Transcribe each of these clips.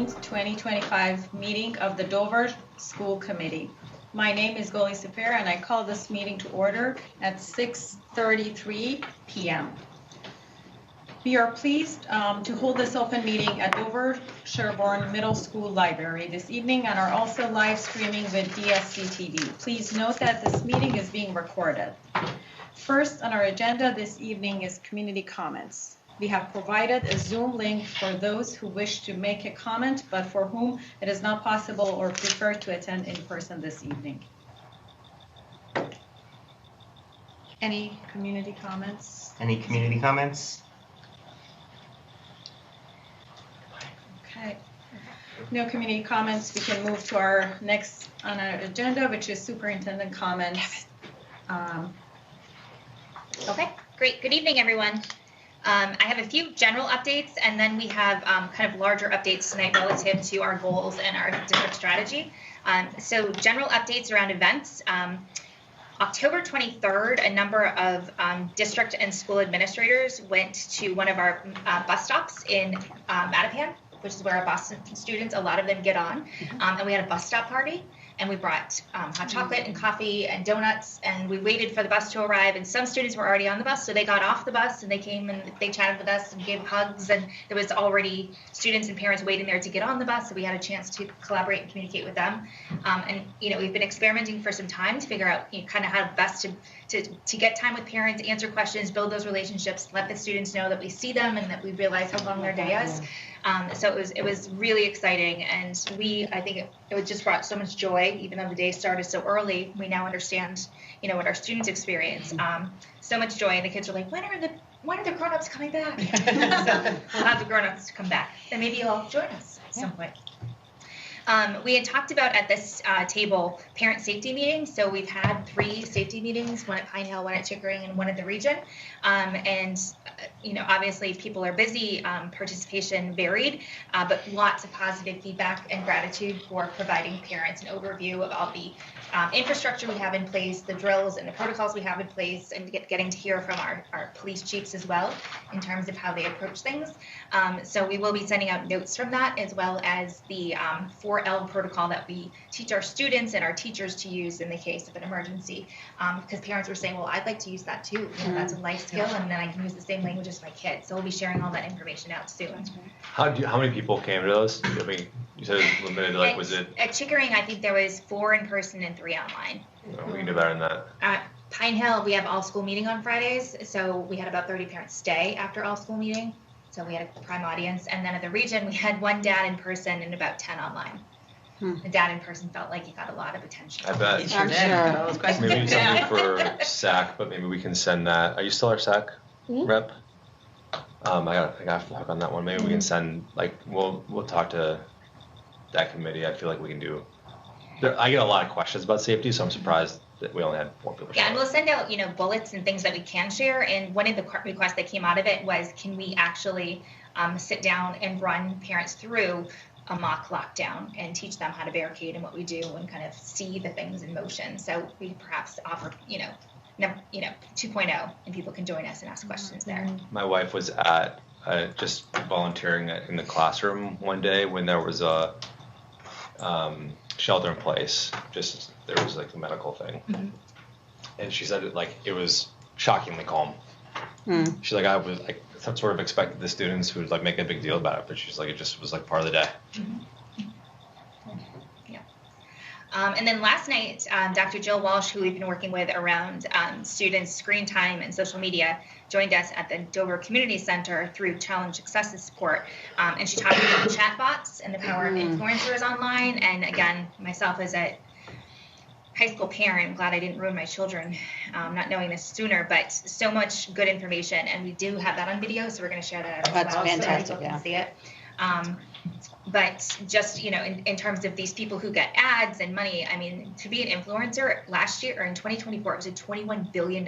June 2025 meeting of the Dover School Committee. My name is Goli Sefer, and I call this meeting to order at 6:33 p.m. We are pleased to hold this open meeting at Dover Sherborne Middle School Library this evening and are also live streaming with DSC TV. Please note that this meeting is being recorded. First on our agenda this evening is community comments. We have provided a Zoom link for those who wish to make a comment, but for whom it is not possible or prefer to attend in person this evening. Any community comments? Any community comments? Okay. No community comments. We can move to our next on our agenda, which is superintendent comments. Okay, great. Good evening, everyone. I have a few general updates, and then we have kind of larger updates tonight relative to our goals and our district strategy. So general updates around events. October 23rd, a number of district and school administrators went to one of our bus stops in Mattapan, which is where our Boston students, a lot of them get on. And we had a bus stop party. And we brought hot chocolate and coffee and donuts, and we waited for the bus to arrive. And some students were already on the bus, so they got off the bus and they came and they chatted with us and gave hugs. And there was already students and parents waiting there to get on the bus, so we had a chance to collaborate and communicate with them. And we've been experimenting for some time to figure out kind of how best to get time with parents, answer questions, build those relationships, let the students know that we see them and that we realize how long their day is. So it was really exciting, and I think it just brought so much joy. Even though the day started so early, we now understand, what our students experience. So much joy, and the kids are like, when are the grown-ups coming back? So we'll have the grown-ups come back, and maybe you'll join us at some point. We had talked about at this table parent safety meetings. So we've had 3 safety meetings, one at Pine Hill, one at Chickering, and one at the region. Obviously people are busy, participation varied, but lots of positive feedback and gratitude for providing parents an overview of all the infrastructure we have in place, the drills and the protocols we have in place, and getting to hear from our police chiefs as well in terms of how they approach things. So we will be sending out notes from that, as well as the 4L protocol that we teach our students and our teachers to use in the case of an emergency. Because parents were saying, well, I'd like to use that too. That's a life skill, and then I can use the same language as my kids. So we'll be sharing all that information out soon. How many people came to those? I mean, you said it was limited. Was it? At Chickering, I think there was 4 in person and 3 online. No, we can do better than that. At Pine Hill, we have all school meeting on Fridays, so we had about 30 parents stay after all school meeting. So we had a prime audience, and then at the region, we had 1 dad in person and about 10 online. The dad in person felt like he got a lot of attention. I bet. I'm sure. Maybe something for SAC, but maybe we can send that. Are you still our SAC rep? I got to hook on that one. Maybe we can send, we'll talk to that committee. I feel like we can do. I get a lot of questions about safety, so I'm surprised that we only had 4 people. Yeah, and we'll send out, bullets and things that we can share. And one of the requests that came out of it was, can we actually sit down and run parents through a mock lockdown and teach them how to barricade and what we do and kind of see the things in motion. So we perhaps offer, 2.0, and people can join us and ask questions there. My wife was at just volunteering in the classroom one day when there was a shelter in place. Just there was a medical thing, and she said it was shockingly calm. She's like, I was sort of expected the students who would make a big deal about it, but she's like, it just was part of the day. Yeah. And then last night, Dr. Jill Walsh, who we've been working with around students' screen time and social media, joined us at the Dover Community Center through Challenge Successes support. And she talked about chatbots and the power of influencers online. And again, myself as a high school parent, I'm glad I didn't ruin my children not knowing this sooner, but so much good information, and we do have that on video, so we're going to share that as well. That's fantastic, so people can see it. But just, in terms of these people who get ads and money, I mean, to be an influencer last year, or in 2024, it was a $21 billion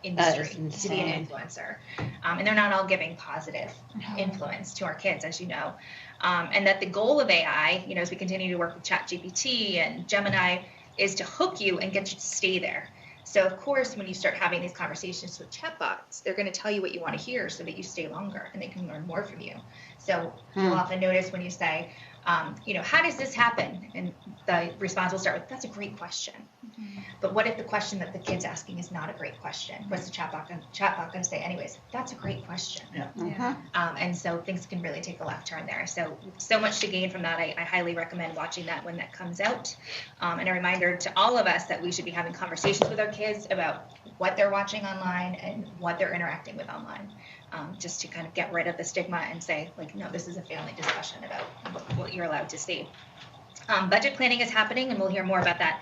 industry to be an influencer. And they're not all giving positive influence to our kids, as you know. And that the goal of AI, as we continue to work with ChatGPT and Gemini, is to hook you and get you to stay there. So of course, when you start having these conversations with chatbots, they're going to tell you what you want to hear so that you stay longer and they can learn more from you. So you'll often notice when you say, How does this happen? And the response will start with, that's a great question. But what if the question that the kid's asking is not a great question? What's the chatbot going to say anyways? That's a great question. And so things can really take a left turn there. So much to gain from that. I highly recommend watching that when that comes out. And a reminder to all of us that we should be having conversations with our kids about what they're watching online and what they're interacting with online. Just to kind of get rid of the stigma and say, like, no, this is a family discussion about what you're allowed to see. Budget planning is happening, and we'll hear more about that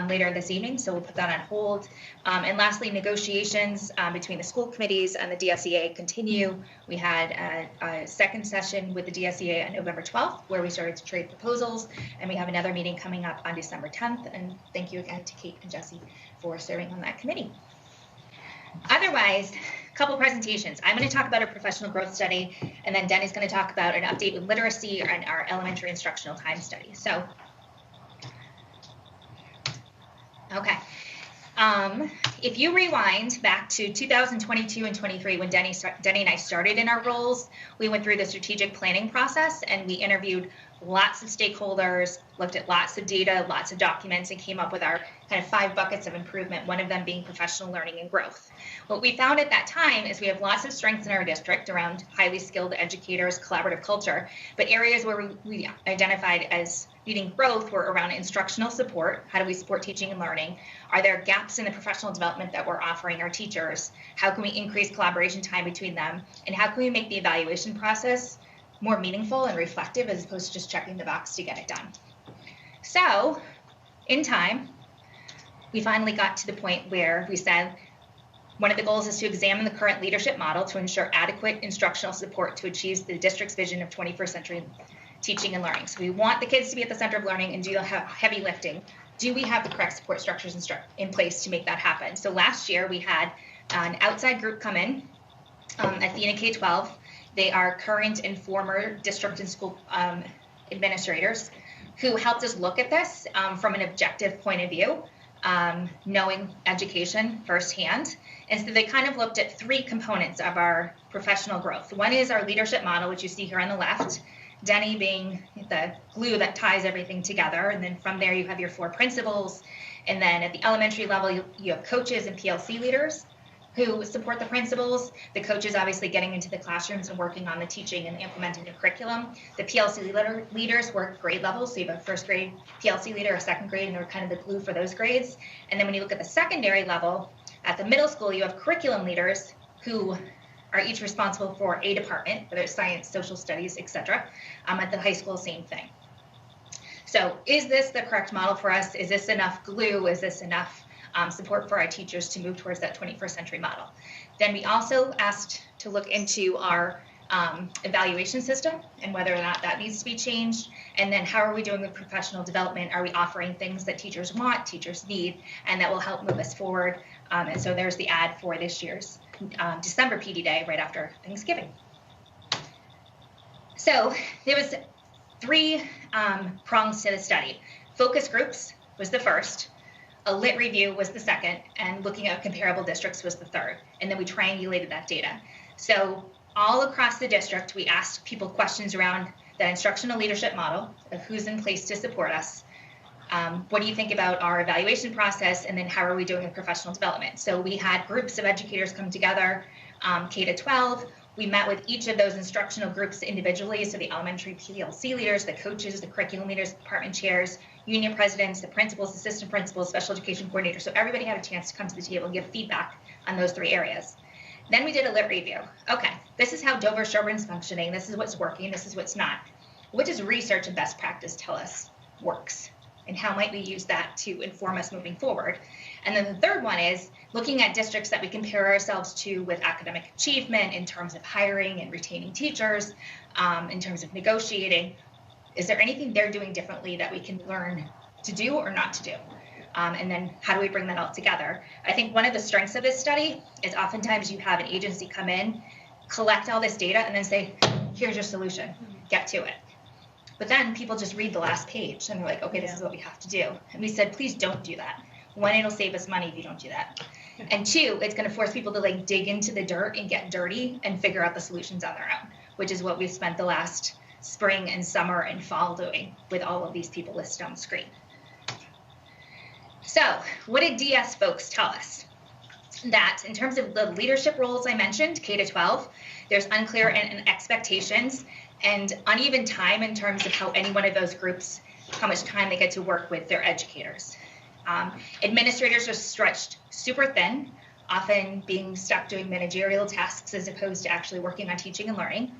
later this evening, so we'll put that on hold. And lastly, negotiations between the school committees and the DSEA continue. We had a second session with the DSEA on November 12th, where we started to trade proposals, and we have another meeting coming up on December 10th, and thank you again to Kate and Jesse for serving on that committee. Otherwise, a couple presentations. I'm going to talk about a professional growth study, and then Denny's going to talk about an update with literacy and our elementary instructional time study. So, okay. If you rewind back to 2022 and 23, when Denny and I started in our roles, we went through the strategic planning process, and we interviewed lots of stakeholders, looked at lots of data, lots of documents, and came up with our kind of 5 buckets of improvement, one of them being professional learning and growth. What we found at that time is we have lots of strengths in our district around highly skilled educators, collaborative culture, but areas where we identified as needing growth were around instructional support. How do we support teaching and learning? Are there gaps in the professional development that we're offering our teachers? How can we increase collaboration time between them? And how can we make the evaluation process more meaningful and reflective as opposed to just checking the box to get it done? So, in time, we finally got to the point where we said one of the goals is to examine the current leadership model to ensure adequate instructional support to achieve the district's vision of 21st century teaching and learning. So we want the kids to be at the center of learning and do the heavy lifting. Do we have the correct support structures in place to make that happen? So last year we had an outside group come in, Athena K-12. They are current and former district and school administrators who helped us look at this from an objective point of view, knowing education firsthand. And so they kind of looked at 3 components of our professional growth. One is our leadership model, which you see here on the left, Denny being the glue that ties everything together. And then from there, you have your 4 principals. And then at the elementary level, you have coaches and PLC leaders who support the principals. The coaches obviously getting into the classrooms and working on the teaching and implementing the curriculum. The PLC leaders work grade levels, so you have a first grade PLC leader, a second grade, and they're kind of the glue for those grades. And then when you look at the secondary level, at the middle school, you have curriculum leaders who are each responsible for a department, whether it's science, social studies, etc. At the high school, same thing. So is this the correct model for us? Is this enough glue? Is this enough support for our teachers to move towards that 21st century model? Then we also asked to look into our evaluation system and whether or not that needs to be changed. And then how are we doing with professional development? Are we offering things that teachers want, teachers need, and that will help move us forward? And so there's the ad for this year's December PD Day right after Thanksgiving. So there was 3 prongs to the study. Focus groups was the first. A lit review was the second, and looking at comparable districts was the third. And then we triangulated that data. So all across the district, we asked people questions around the instructional leadership model of who's in place to support us. What do you think about our evaluation process? And then how are we doing with professional development? So we had groups of educators come together, K-12. We met with each of those instructional groups individually. So the elementary PLC leaders, the coaches, the curriculum leaders, department chairs, union presidents, the principals, assistant principals, special education coordinators. So everybody had a chance to come to the table and give feedback on those 3 areas. Then we did a lit review. Okay, this is how Dover-Sherburne's functioning. This is what's working. This is what's not. What does research and best practice tell us works? And how might we use that to inform us moving forward? And then the third one is looking at districts that we compare ourselves to with academic achievement in terms of hiring and retaining teachers, in terms of negotiating. Is there anything they're doing differently that we can learn to do or not to do? And then how do we bring that all together? I think one of the strengths of this study is oftentimes you have an agency come in, collect all this data, and then say, here's your solution, get to it. But then people just read the last page and they're like, okay, this is what we have to do. And we said, please don't do that. 1, it'll save us money if you don't do that. And 2, it's going to force people to like dig into the dirt and get dirty and figure out the solutions on their own, which is what we've spent the last spring and summer and fall doing with all of these people listed on the screen. So what did DS folks tell us? That in terms of the leadership roles I mentioned, K to 12, there's unclear and expectations and uneven time in terms of how any one of those groups, how much time they get to work with their educators. Administrators are stretched super thin, often being stuck doing managerial tasks as opposed to actually working on teaching and learning.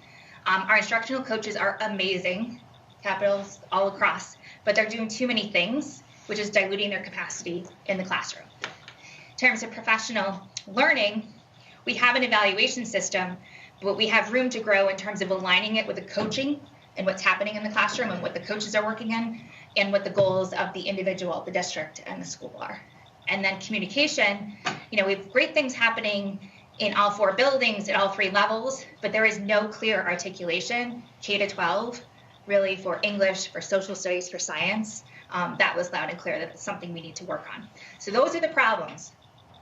Our instructional coaches are amazing, capitals all across, but they're doing too many things, which is diluting their capacity in the classroom. In terms of professional learning, we have an evaluation system, but we have room to grow in terms of aligning it with the coaching and what's happening in the classroom and what the coaches are working in and what the goals of the individual, the district, and the school are. And then communication, we have great things happening in all 4 buildings at all 3 levels, but there is no clear articulation, K to 12, really for English, for social studies, for science. That was loud and clear that it's something we need to work on. So those are the problems.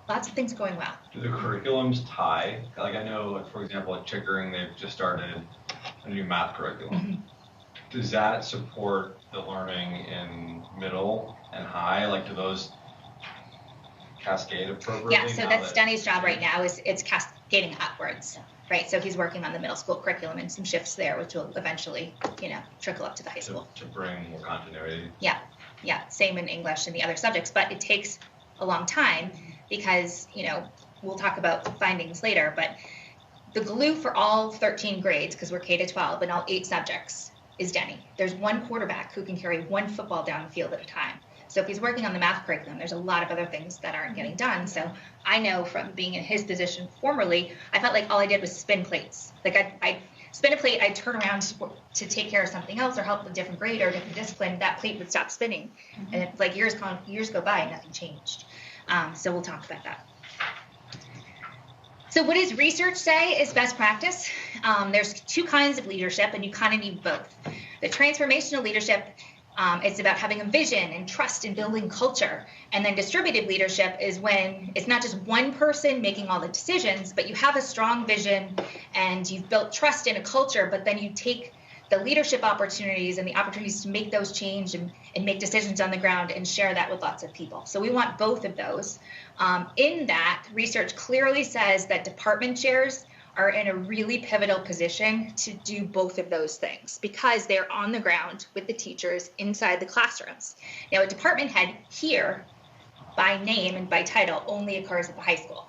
Lots of things going well. Do the curriculums tie? Like I know, like for example, at Chickering, they've just started a new math curriculum. Mm-hmm. Does that support the learning in middle and high? Like do those cascade appropriately? Yeah, so that's Denny's job right now is it's cascading upwards, right? So he's working on the middle school curriculum and some shifts there, which will eventually, trickle up to the high school. To bring more continuity. Yeah, same in English and the other subjects, but it takes a long time because, we'll talk about findings later, but the glue for all 13 grades, because we're K to 12 and all 8 subjects, is Denny. There's one quarterback who can carry one football down the field at a time. So if he's working on the math curriculum, there's a lot of other things that aren't getting done. So I know from being in his position formerly, I felt like all I did was spin plates. Like I'd spin a plate, I'd turn around to take care of something else or help a different grade or a different discipline, that plate would stop spinning. Mm-hmm. And it's like years go by and nothing changed. So we'll talk about that. So what does research say is best practice? There's 2 kinds of leadership, and you kind of need both. The transformational leadership, it's about having a vision and trust in building culture. And then distributed leadership is when it's not just one person making all the decisions, but you have a strong vision and you've built trust in a culture, but then you take the leadership opportunities and the opportunities to make those change and make decisions on the ground and share that with lots of people. So we want both of those. In that, research clearly says that department chairs are in a really pivotal position to do both of those things because they're on the ground with the teachers inside the classrooms. Now, a department head here, by name and by title, only occurs at the high school.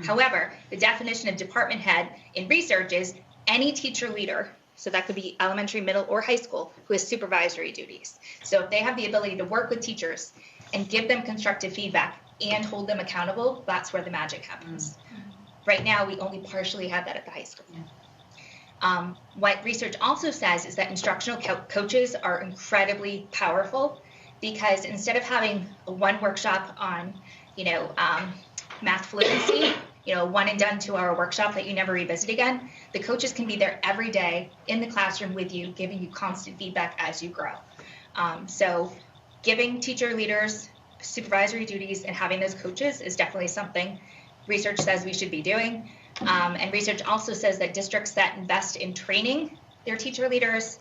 However, the definition of department head in research is any teacher leader, so that could be elementary, middle, or high school, who has supervisory duties. So if they have the ability to work with teachers and give them constructive feedback and hold them accountable, that's where the magic happens. Right now, we only partially have that at the high school. What research also says is that instructional coaches are incredibly powerful because instead of having one workshop on, math fluency, 1 and done 2-hour workshop that you never revisit again, the coaches can be there every day in the classroom with you, giving you constant feedback as you grow. So giving teacher leaders supervisory duties and having those coaches is definitely something research says we should be doing. And research also says that districts that invest in training their teacher leaders,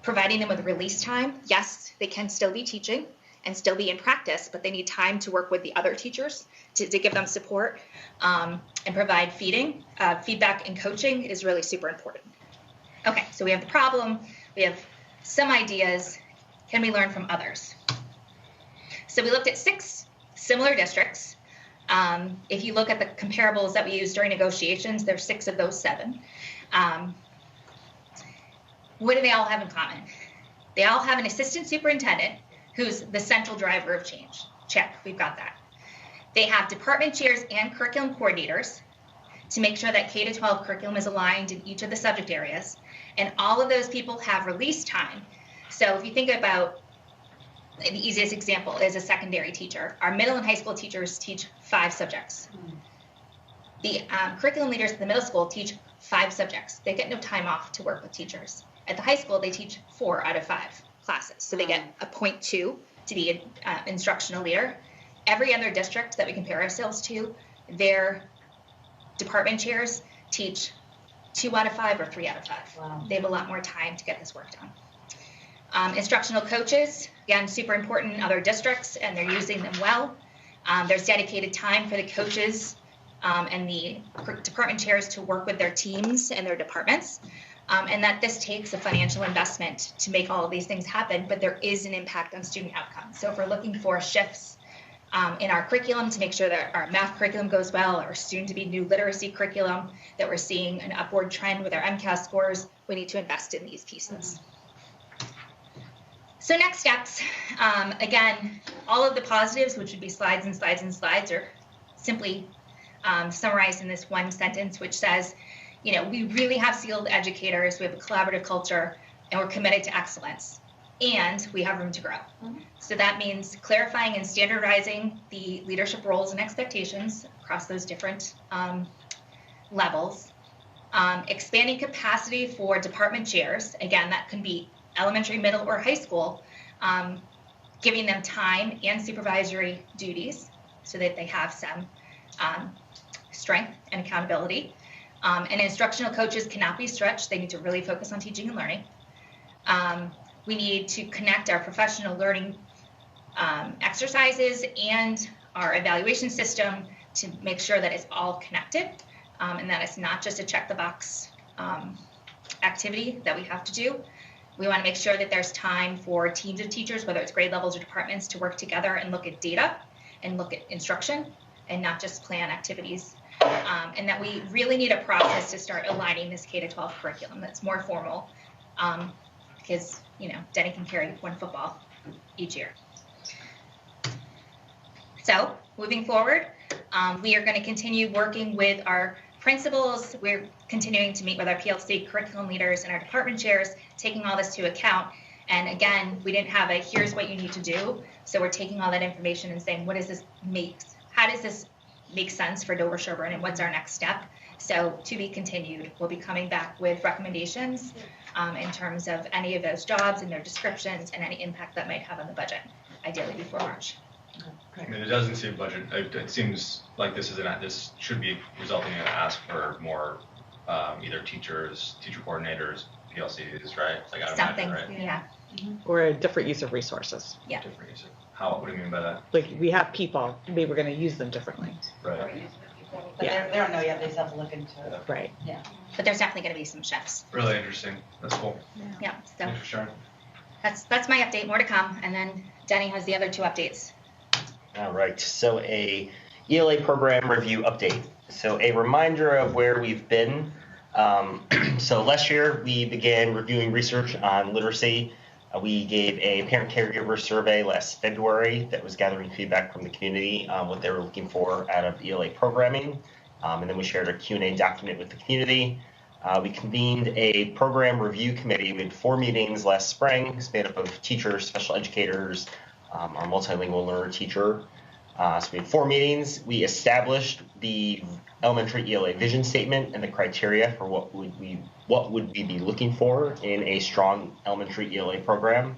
providing them with release time, yes, they can still be teaching and still be in practice, but they need time to work with the other teachers to give them support and provide feedback and coaching is really super important. Okay, so we have the problem, we have some ideas. Can we learn from others? So we looked at 6 similar districts. If you look at the comparables that we used during negotiations, there's 6 of those 7. What do they all have in common? They all have an assistant superintendent who's the central driver of change. Check, we've got that. They have department chairs and curriculum coordinators to make sure that K-12 curriculum is aligned in each of the subject areas. And all of those people have release time. So if you think about the easiest example is a secondary teacher. Our middle and high school teachers teach 5 subjects. The curriculum leaders at the middle school teach 5 subjects. They get no time off to work with teachers. At the high school, they teach 4 out of 5 classes. So they get a 0.2 to be an instructional leader. Every other district that we compare ourselves to, their department chairs teach 2 out of 5 or 3 out of 5. Wow. They have a lot more time to get this work done. Instructional coaches, again, super important in other districts, and they're using them well. There's dedicated time for the coaches and the department chairs to work with their teams and their departments, and that this takes a financial investment to make all of these things happen, but there is an impact on student outcomes. So if we're looking for shifts in our curriculum to make sure that our math curriculum goes well, our soon-to-be new literacy curriculum, that we're seeing an upward trend with our MCAS scores, we need to invest in these pieces. So next steps, again, all of the positives, which would be slides and slides and slides, are simply summarized in this one sentence, which says, you know, we really have skilled educators, we have a collaborative culture, and we're committed to excellence, and we have room to grow. So that means clarifying and standardizing the leadership roles and expectations across those different levels, expanding capacity for department chairs. Again, that can be elementary, middle, or high school, giving them time and supervisory duties so that they have some strength and accountability. And instructional coaches cannot be stretched. They need to really focus on teaching and learning. We need to connect our professional learning exercises and our evaluation system to make sure that it's all connected and that it's not just a check the box activity that we have to do. We want to make sure that there's time for teams of teachers, whether it's grade levels or departments, to work together and look at data and look at instruction and not just plan activities. And that we really need a process to start aligning this K-12 curriculum that's more formal because, you know, Denny can carry one football each year. So moving forward, we are going to continue working with our principals. We're continuing to meet with our PLC curriculum leaders and our department chairs, taking all this to account. And again, we didn't have a here's what you need to do. So we're taking all that information and saying, what does this make? How does this make sense for Dover-Sherburne, and what's our next step? So to be continued, we'll be coming back with recommendations in terms of any of those jobs and their descriptions and any impact that might have on the budget, ideally before March. I mean, it doesn't seem budget. It seems like this should be resulting in an ask for more either teachers, teacher coordinators, PLCs, right? Like I Something, imagine, right? yeah. Or a different use of resources. Yeah. Different use. How? What do you mean by that? Like we have people, maybe we're going to use them differently. Right. But Yeah. they don't know yet, they just have to look into it. Right. But there's definitely going to be some shifts. Really interesting. That's cool. Yeah. So Thanks for sharing. that's my update. More to come. And then Denny has the other 2 updates. All right, so a ELA program review update. So a reminder of where we've been. So last year we began reviewing research on literacy. We gave a parent caregiver survey last February that was gathering feedback from the community on what they were looking for out of ELA programming. And then we shared a Q&A document with the community. We convened a program review committee. We had 4 meetings last spring. It's made up of teachers, special educators, our multilingual learner teacher. So we had 4 meetings. We established the elementary ELA vision statement and the criteria for what would we be looking for in a strong elementary ELA program.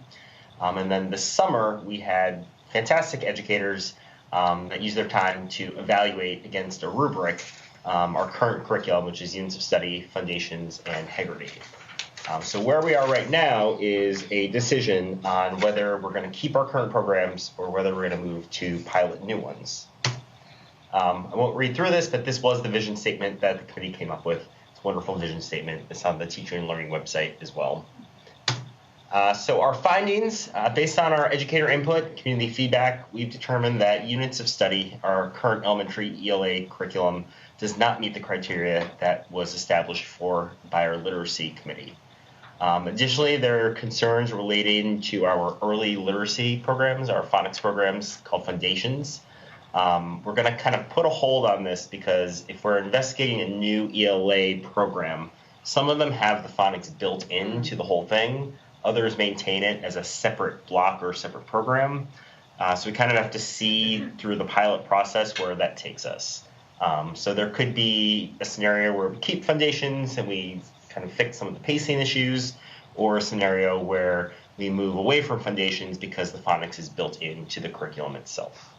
And then this summer we had fantastic educators that used their time to evaluate against a rubric our current curriculum, which is Units of Study, Foundations, and Hegarty. So where we are right now is a decision on whether we're going to keep our current programs or whether we're going to move to pilot new ones. I won't read through this, but this was the vision statement that the committee came up with. It's a wonderful vision statement. It's on the Teaching and Learning website as well. So our findings, based on our educator input, community feedback, we've determined that Units of Study, our current elementary ELA curriculum, does not meet the criteria that was established by our literacy committee. Additionally, there are concerns relating to our early literacy programs, our phonics programs called Foundations. We're going to kind of put a hold on this because if we're investigating a new ELA program, some of them have the phonics built into the whole thing. Others maintain it as a separate block or separate program. So we kind of have to see through the pilot process where that takes us. So there could be a scenario where we keep Foundations and we kind of fix some of the pacing issues, or a scenario where we move away from Foundations because the phonics is built into the curriculum itself.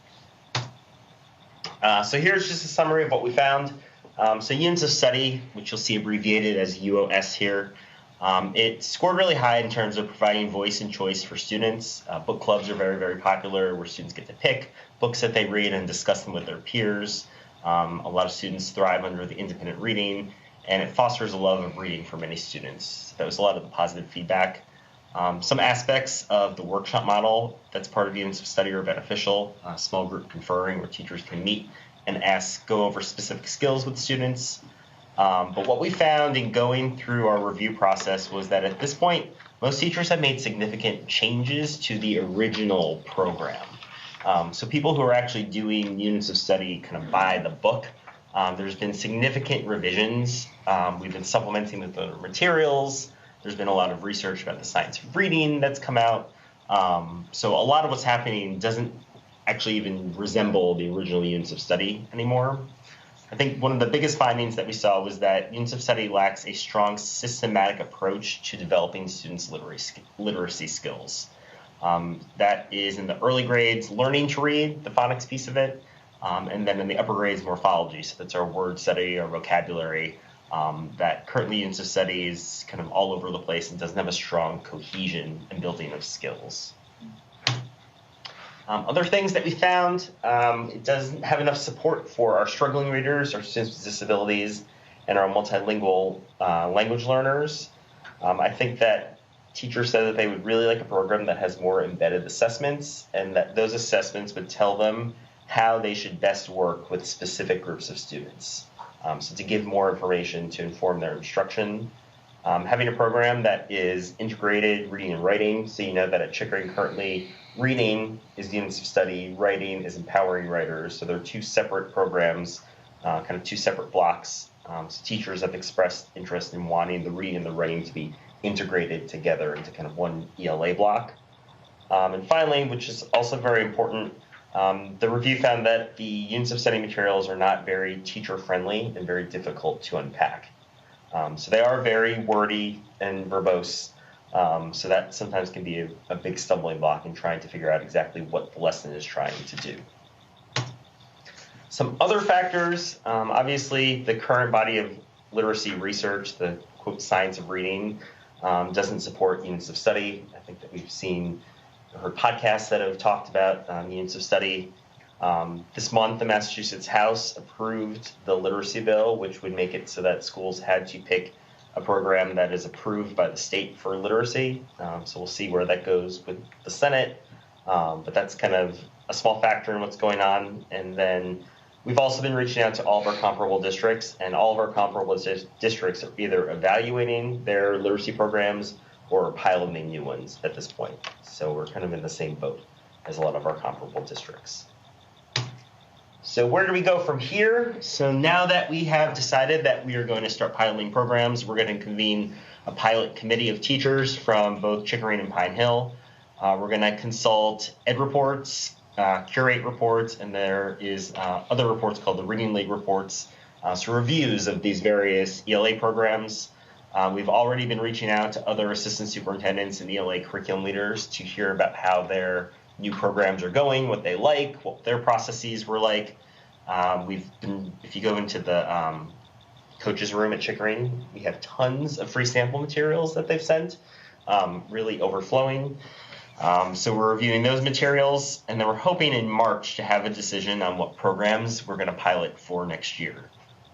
So here's just a summary of what we found. So units of study, which you'll see abbreviated as UOS here, it scored really high in terms of providing voice and choice for students. Book clubs are very, very popular where students get to pick books that they read and discuss them with their peers. A lot of students thrive under the independent reading, and it fosters a love of reading for many students. That was a lot of the positive feedback. Some aspects of the workshop model that's part of units of study are beneficial. Small group conferring where teachers can meet and go over specific skills with students. But what we found in going through our review process was that at this point, most teachers have made significant changes to the original program. So people who are actually doing units of study kind of by the book, there's been significant revisions. We've been supplementing with the materials. There's been a lot of research about the science of reading that's come out. So a lot of what's happening doesn't actually even resemble the original units of study anymore. I think one of the biggest findings that we saw was that units of study lacks a strong systematic approach to developing students' literacy skills. That is in the early grades, learning to read, the phonics piece of it, and then in the upper grades, morphology. So that's our word study, our vocabulary. That currently units of study is kind of all over the place and doesn't have a strong cohesion and building of skills. Other things that we found, it doesn't have enough support for our struggling readers, our students with disabilities, and our multilingual language learners. I think that teachers said that they would really like a program that has more embedded assessments, and that those assessments would tell them how they should best work with specific groups of students. So to give more information to inform their instruction. Having a program that is integrated reading and writing, so you know that at Chickering currently, reading is units of study, writing is empowering writers. So they're two separate programs, kind of two separate blocks. So teachers have expressed interest in wanting the reading and the writing to be integrated together into kind of one ELA block. And finally, which is also very important, the review found that the units of study materials are not very teacher-friendly and very difficult to unpack. So they are very wordy and verbose, so that sometimes can be a big stumbling block in trying to figure out exactly what the lesson is trying to do. Some other factors, obviously the current body of literacy research, the quote science of reading, doesn't support units of study. I think that we've heard podcasts that have talked about units of study. This month, the Massachusetts House approved the literacy bill, which would make it so that schools had to pick a program that is approved by the state for literacy. So we'll see where that goes with the Senate. But that's kind of a small factor in what's going on. And then we've also been reaching out to all of our comparable districts, and all of our comparable districts are either evaluating their literacy programs or piloting new ones at this point. So we're kind of in the same boat as a lot of our comparable districts. So where do we go from here? So now that we have decided that we are going to start piloting programs, we're going to convene a pilot committee of teachers from both Chickering and Pine Hill. We're going to consult ed reports, curate reports, and there is other reports called the Reading League reports, so reviews of these various ELA programs. We've already been reaching out to other assistant superintendents and ELA curriculum leaders to hear about how their new programs are going, what they like, what their processes were like. If you go into the coaches room at Chickering, we have tons of free sample materials that they've sent, really overflowing. So we're reviewing those materials, and then we're hoping in March to have a decision on what programs we're going to pilot for next year.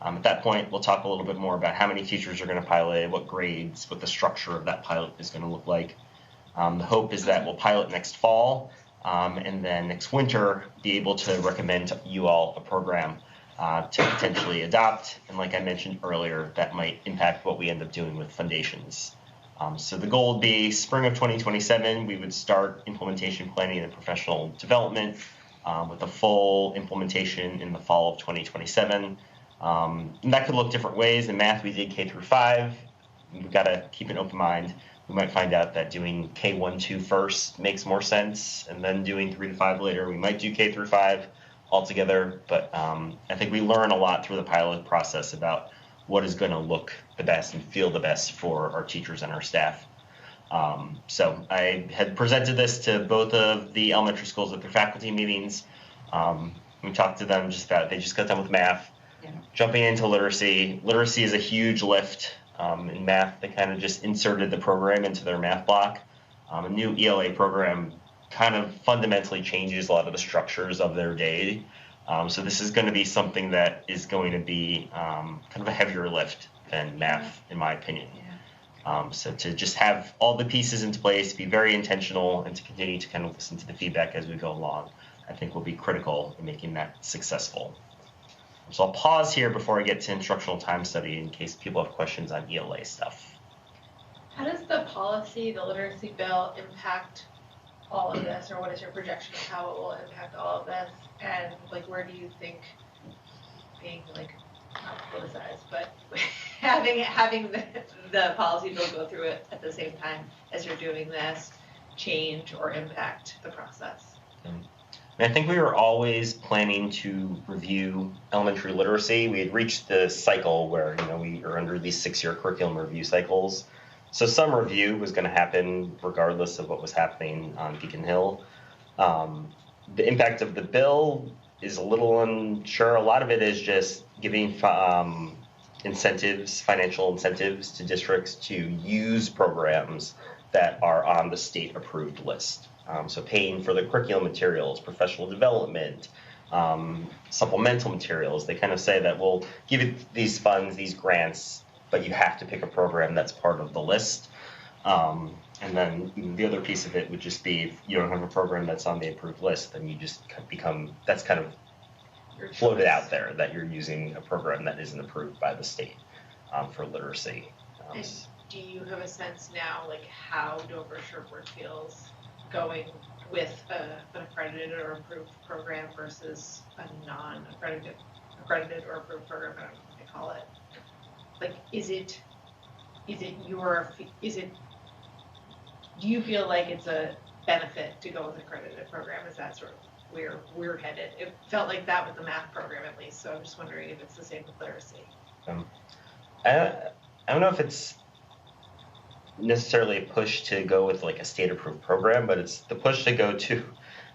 At that point, we'll talk a little bit more about how many teachers are going to pilot, what grades, what the structure of that pilot is going to look like. The hope is that we'll pilot next fall, and then next winter be able to recommend to you all a program to potentially adopt. And like I mentioned earlier, that might impact what we end up doing with foundations. So the goal would be spring of 2027, we would start implementation planning and professional development with a full implementation in the fall of 2027. And that could look different ways. In math, we did K through 5. We've got to keep an open mind. We might find out that doing K1-2 first makes more sense, and then doing 3 to 5 later. We might do K through 5 altogether, but I think we learn a lot through the pilot process about what is going to look the best and feel the best for our teachers and our staff. So I had presented this to both of the elementary schools at their faculty meetings. We talked to them just about, they just got done with math. Yeah. Jumping into literacy. Literacy is a huge lift in math. They kind of just inserted the program into their math block. A new ELA program kind of fundamentally changes a lot of the structures of their day. So this is going to be something that is going to be kind of a heavier lift than math, in my opinion. So to just have all the pieces into place, be very intentional, and to continue to kind of listen to the feedback as we go along, I think will be critical in making that successful. So I'll pause here before I get to instructional time study in case people have questions on ELA stuff. How does the policy, the literacy bill, impact all of this, or what is your projection of how it will impact all of this? And like, where do you think, being like not politicized, but having the policy bill go through it at the same time as you're doing this, change or impact the process? And I think we were always planning to review elementary literacy. We had reached the cycle where, we are under these 6-year curriculum review cycles. So some review was going to happen regardless of what was happening on Beacon Hill. The impact of the bill is a little unsure. A lot of it is just giving incentives, financial incentives to districts to use programs that are on the state approved list. So paying for the curriculum materials, professional development, supplemental materials. They kind of say that we'll give you these funds, these grants, but you have to pick a program that's part of the list. And then the other piece of it would just be if you don't have a program that's on the approved list, then you just become, that's kind of floated out there that you're using a program that isn't approved by the state for literacy. And do you have a sense now, like how Dover Sherwood feels going with an accredited or approved program versus a non-accredited or approved program? I don't know what they call it. Like, do you feel like it's a benefit to go with an accredited program? Is that sort of where we're headed? It felt like that with the math program at least, so I'm just wondering if it's the same with literacy. I don't know if it's necessarily a push to go with like a state approved program, but it's the push to go to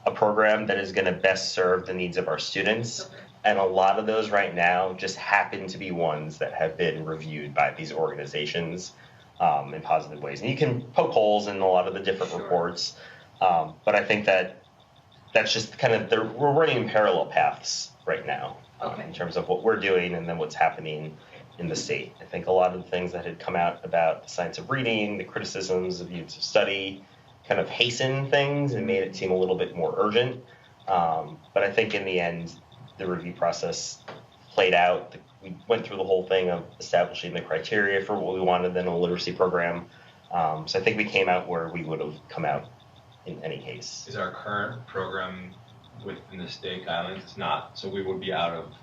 a program that is going to best serve the needs of our students. Okay. And a lot of those right now just happen to be ones that have been reviewed by these organizations in positive ways. And you can poke holes in a lot of the different reports, but I think that's just kind of, we're running parallel paths right now in terms of what we're doing and then what's happening in the state. I think a lot of the things that had come out about the science of reading, the criticisms of units of study, kind of hastened things and made it seem a little bit more urgent. But I think in the end, the review process played out. We went through the whole thing of establishing the criteria for what we wanted in a literacy program. So I think we came out where we would have come out in any case. Is our current program within the state guidelines? It's not, so we would be out of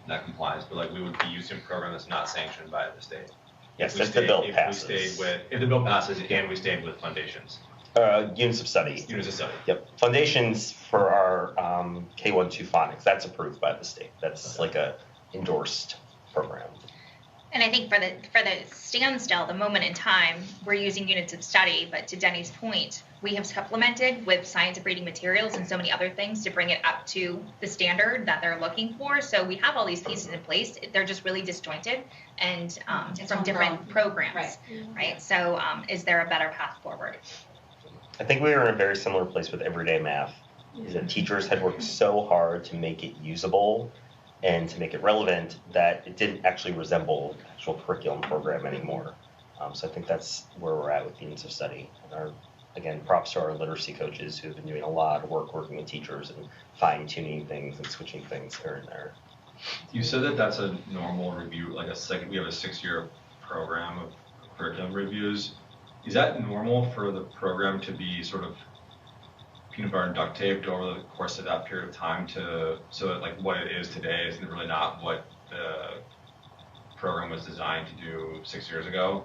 not compliance, but like we would be using a program that's not sanctioned by the state. Yes, if the bill passes. If the bill passes, again, we stayed with foundations. Units of study. Units of study. Yep. Foundations for our K-1-2 phonics, that's approved by the state. That's like a endorsed program. And I think for the standstill, the moment in time, we're using units of study, but to Denny's point, we have supplemented with science of reading materials and so many other things to bring it up to the standard that they're looking for. So we have all these pieces in place. They're just really disjointed and from different programs, right? So is there a better path forward? I think we were in a very similar place with everyday math, is that teachers had worked so hard to make it usable and to make it relevant that it didn't actually resemble the actual curriculum program anymore. So I think that's where we're at with units of study. And again, props to our literacy coaches who have been doing a lot of work working with teachers and fine-tuning things and switching things here and there. You said that that's a normal review, like we have a 6-year program of curriculum reviews. Is that normal for the program to be sort of peanut butter and duct taped over the course of that period of time so that like what it is today is really not what the program was designed to do 6 years ago?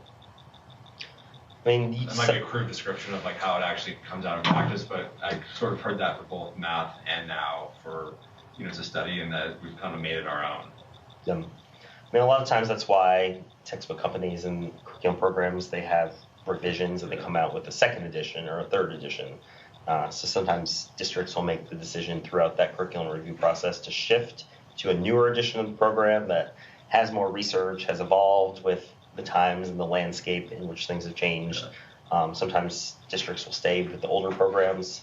I mean, that might be a crude description of like how it actually comes out in practice, but I sort of heard that for both math and now for units of study, and that we've kind of made it our own. I mean, a lot of times that's why textbook companies and curriculum programs, they have revisions and they come out with a 2nd edition or a 3rd edition. So sometimes districts will make the decision throughout that curriculum review process to shift to a newer edition of the program that has more research, has evolved with the times and the landscape in which things have changed. Sometimes districts will stay with the older programs.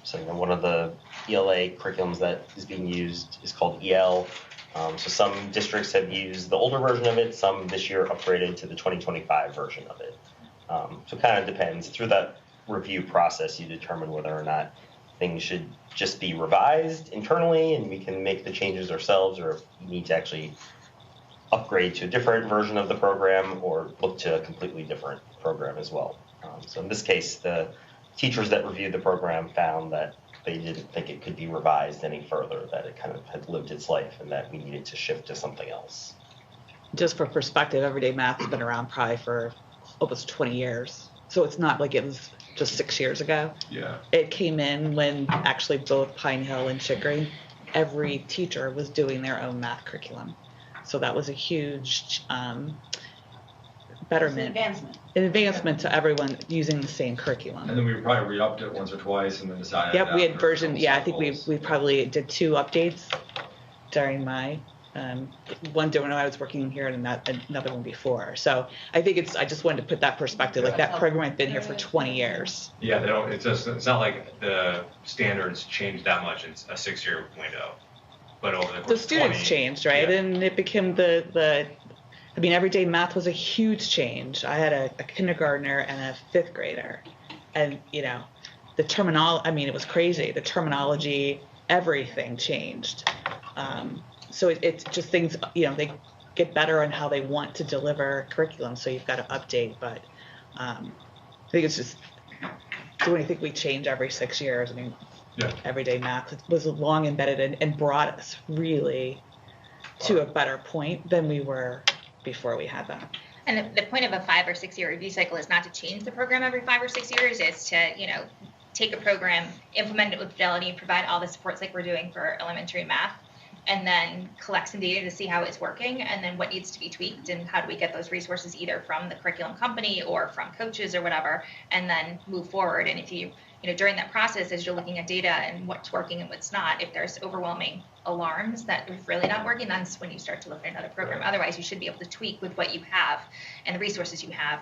So one of the ELA curriculums that is being used is called EL. So some districts have used the older version of it, some this year upgraded to the 2025 version of it. So it kind of depends. Through that review process, you determine whether or not things should just be revised internally and we can make the changes ourselves, or if you need to actually upgrade to a different version of the program or look to a completely different program as well. So in this case, the teachers that reviewed the program found that they didn't think it could be revised any further, that it kind of had lived its life and that we needed to shift to something else. Just for perspective, everyday math has been around probably for almost 20 years. So it's not like it was just 6 years ago. Yeah. It came in when actually both Pine Hill and Chickering, every teacher was doing their own math curriculum. So that was a huge betterment, advancement to everyone using the same curriculum. And then we probably re-upped it once or twice and then decided. Yep, we had after a version. couple Yeah, I think cycles. we probably did 2 updates during my one during when I was working here and another one before. So I think I just wanted to put that perspective. Like that program had been here for 20 years. Yeah, they don't. It's not like the standards changed that much in a 6-year window, but over the course The students of 20, changed, right? Yeah. And it became I mean, everyday math was a huge change. I had a kindergartner and a 5th grader, and the terminology. I mean, it was crazy. The terminology, everything changed. So it's just things. They get better on how they want to deliver curriculum. So you've got to update. But I think it's just. Do anything we change every 6 years? I mean, Yeah. everyday math was long embedded and brought us really to a better point than we were before we had that. And the point of a 5 or 6 year review cycle is not to change the program every 5 or 6 years. It's to, take a program, implement it with fidelity, provide all the supports like we're doing for elementary math, and then collect some data to see how it's working and then what needs to be tweaked and how do we get those resources either from the curriculum company or from coaches or whatever, and then move forward. And if you during that process, as you're looking at data and what's working and what's not, if there's overwhelming alarms that it's really not working, that's when you start to look at another program. Otherwise, you should be able to tweak with what you have and the resources you have,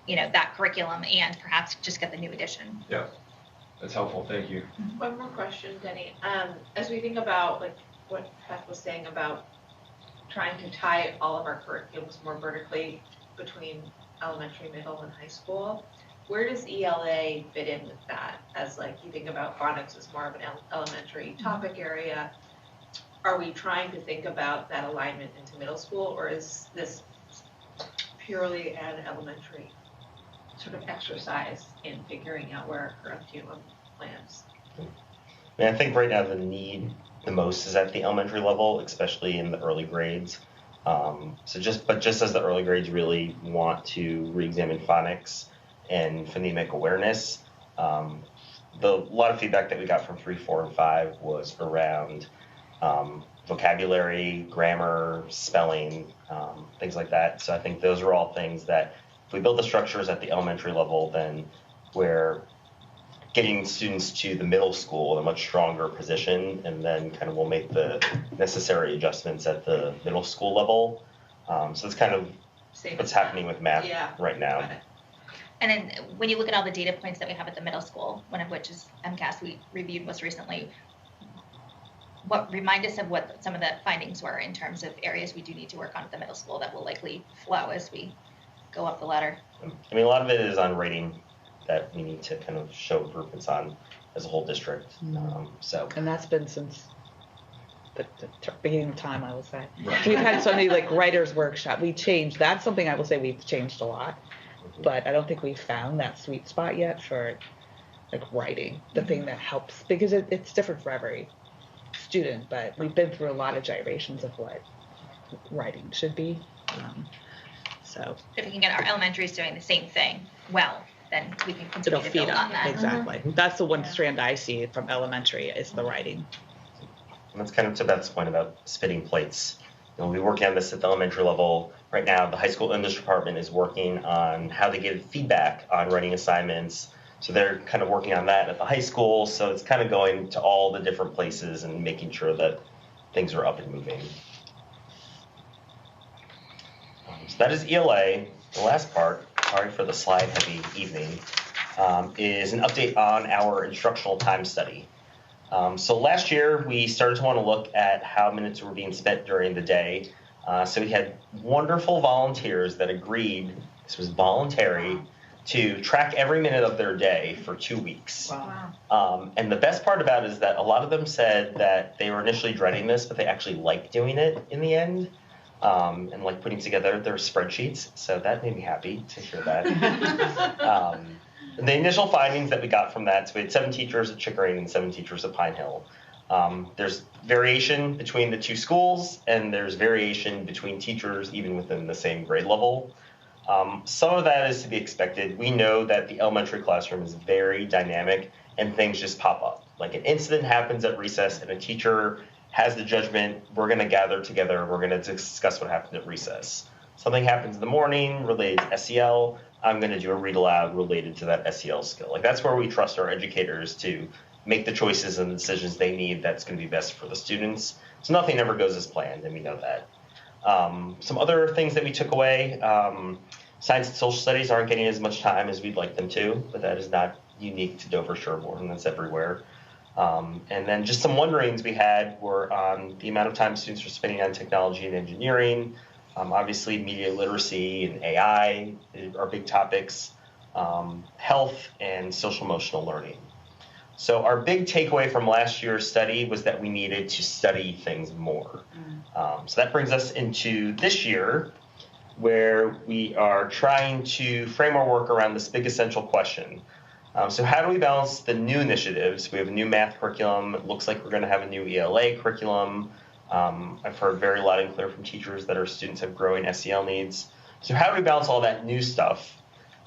that curriculum, and perhaps just get the new edition. Yeah, that's helpful. Thank you. One more question, Denny. As we think about like what Beth was saying about trying to tie all of our curriculums more vertically between elementary, middle, and high school, where does ELA fit in with that? As like you think about phonics as more of an elementary topic area, are we trying to think about that alignment into middle school, or is this purely an elementary sort of exercise in figuring out where our curriculum lands? I think right now the need the most is at the elementary level, especially in the early grades. But just as the early grades really want to re-examine phonics and phonemic awareness, a lot of feedback that we got from 3, 4, and 5 was around vocabulary, grammar, spelling, things like that. So I think those are all things that if we build the structures at the elementary level, then we're getting students to the middle school in a much stronger position, and then kind of we'll make the necessary adjustments at the middle school level. So it's kind of what's happening with math right now. Got it. And then when you look at all the data points that we have at the middle school, one of which is MCAS we reviewed most recently, remind us of what some of the findings were in terms of areas we do need to work on at the middle school that will likely flow as we go up the ladder. I mean, a lot of it is on rating that we need to kind of show improvements on as a whole district. And that's been since the beginning of time, I will say. Right. We've had so many writers' workshop. We changed. That's something I will say we've changed a lot. But I don't think we've found that sweet spot yet for writing, the thing that helps, because it's different for every student, but we've been through a lot of gyrations of what writing should be. So If we can get our elementaries doing the same thing well, then we can continue it'll to feed build on on that. Exactly. That's the one strand I see from elementary is the writing. And that's kind of to Beth's point about spitting plates. We'll be working on this at the elementary level. Right now, the high school English department is working on how to give feedback on writing assignments. So they're kind of working on that at the high school. So it's kind of going to all the different places and making sure that things are up and moving. So that is ELA. The last part, sorry for the slide-heavy evening, is an update on our instructional time study. So last year, we started to want to look at how minutes were being spent during the day. So we had wonderful volunteers that agreed, this was voluntary, to track every minute of their day for 2 weeks. Wow. And the best part about it is that a lot of them said that they were initially dreading this, but they actually liked doing it in the end, and like putting together their spreadsheets. So that made me happy to hear that. The initial findings that we got from that, so we had 7 teachers at Chickering and 7 teachers at Pine Hill. There's variation between the 2 schools, and there's variation between teachers even within the same grade level. Some of that is to be expected. We know that the elementary classroom is very dynamic and things just pop up. Like an incident happens at recess and a teacher has the judgment, we're going to gather together, we're going to discuss what happened at recess. Something happens in the morning related to SEL, I'm going to do a read aloud related to that SEL skill. Like that's where we trust our educators to make the choices and the decisions they need that's going to be best for the students. So nothing ever goes as planned, and we know that. Some other things that we took away, science and social studies aren't getting as much time as we'd like them to, but that is not unique to Dover Sherborne, that's everywhere. And then just some wonderings we had were on the amount of time students are spending on technology and engineering. Obviously, media literacy and AI are big topics, health and social emotional learning. So our big takeaway from last year's study was that we needed to study things more. So that brings us into this year, where we are trying to frame our work around this big essential question. So how do we balance the new initiatives? We have a new math curriculum. It looks like we're going to have a new ELA curriculum. I've heard very loud and clear from teachers that our students have growing SEL needs. So how do we balance all that new stuff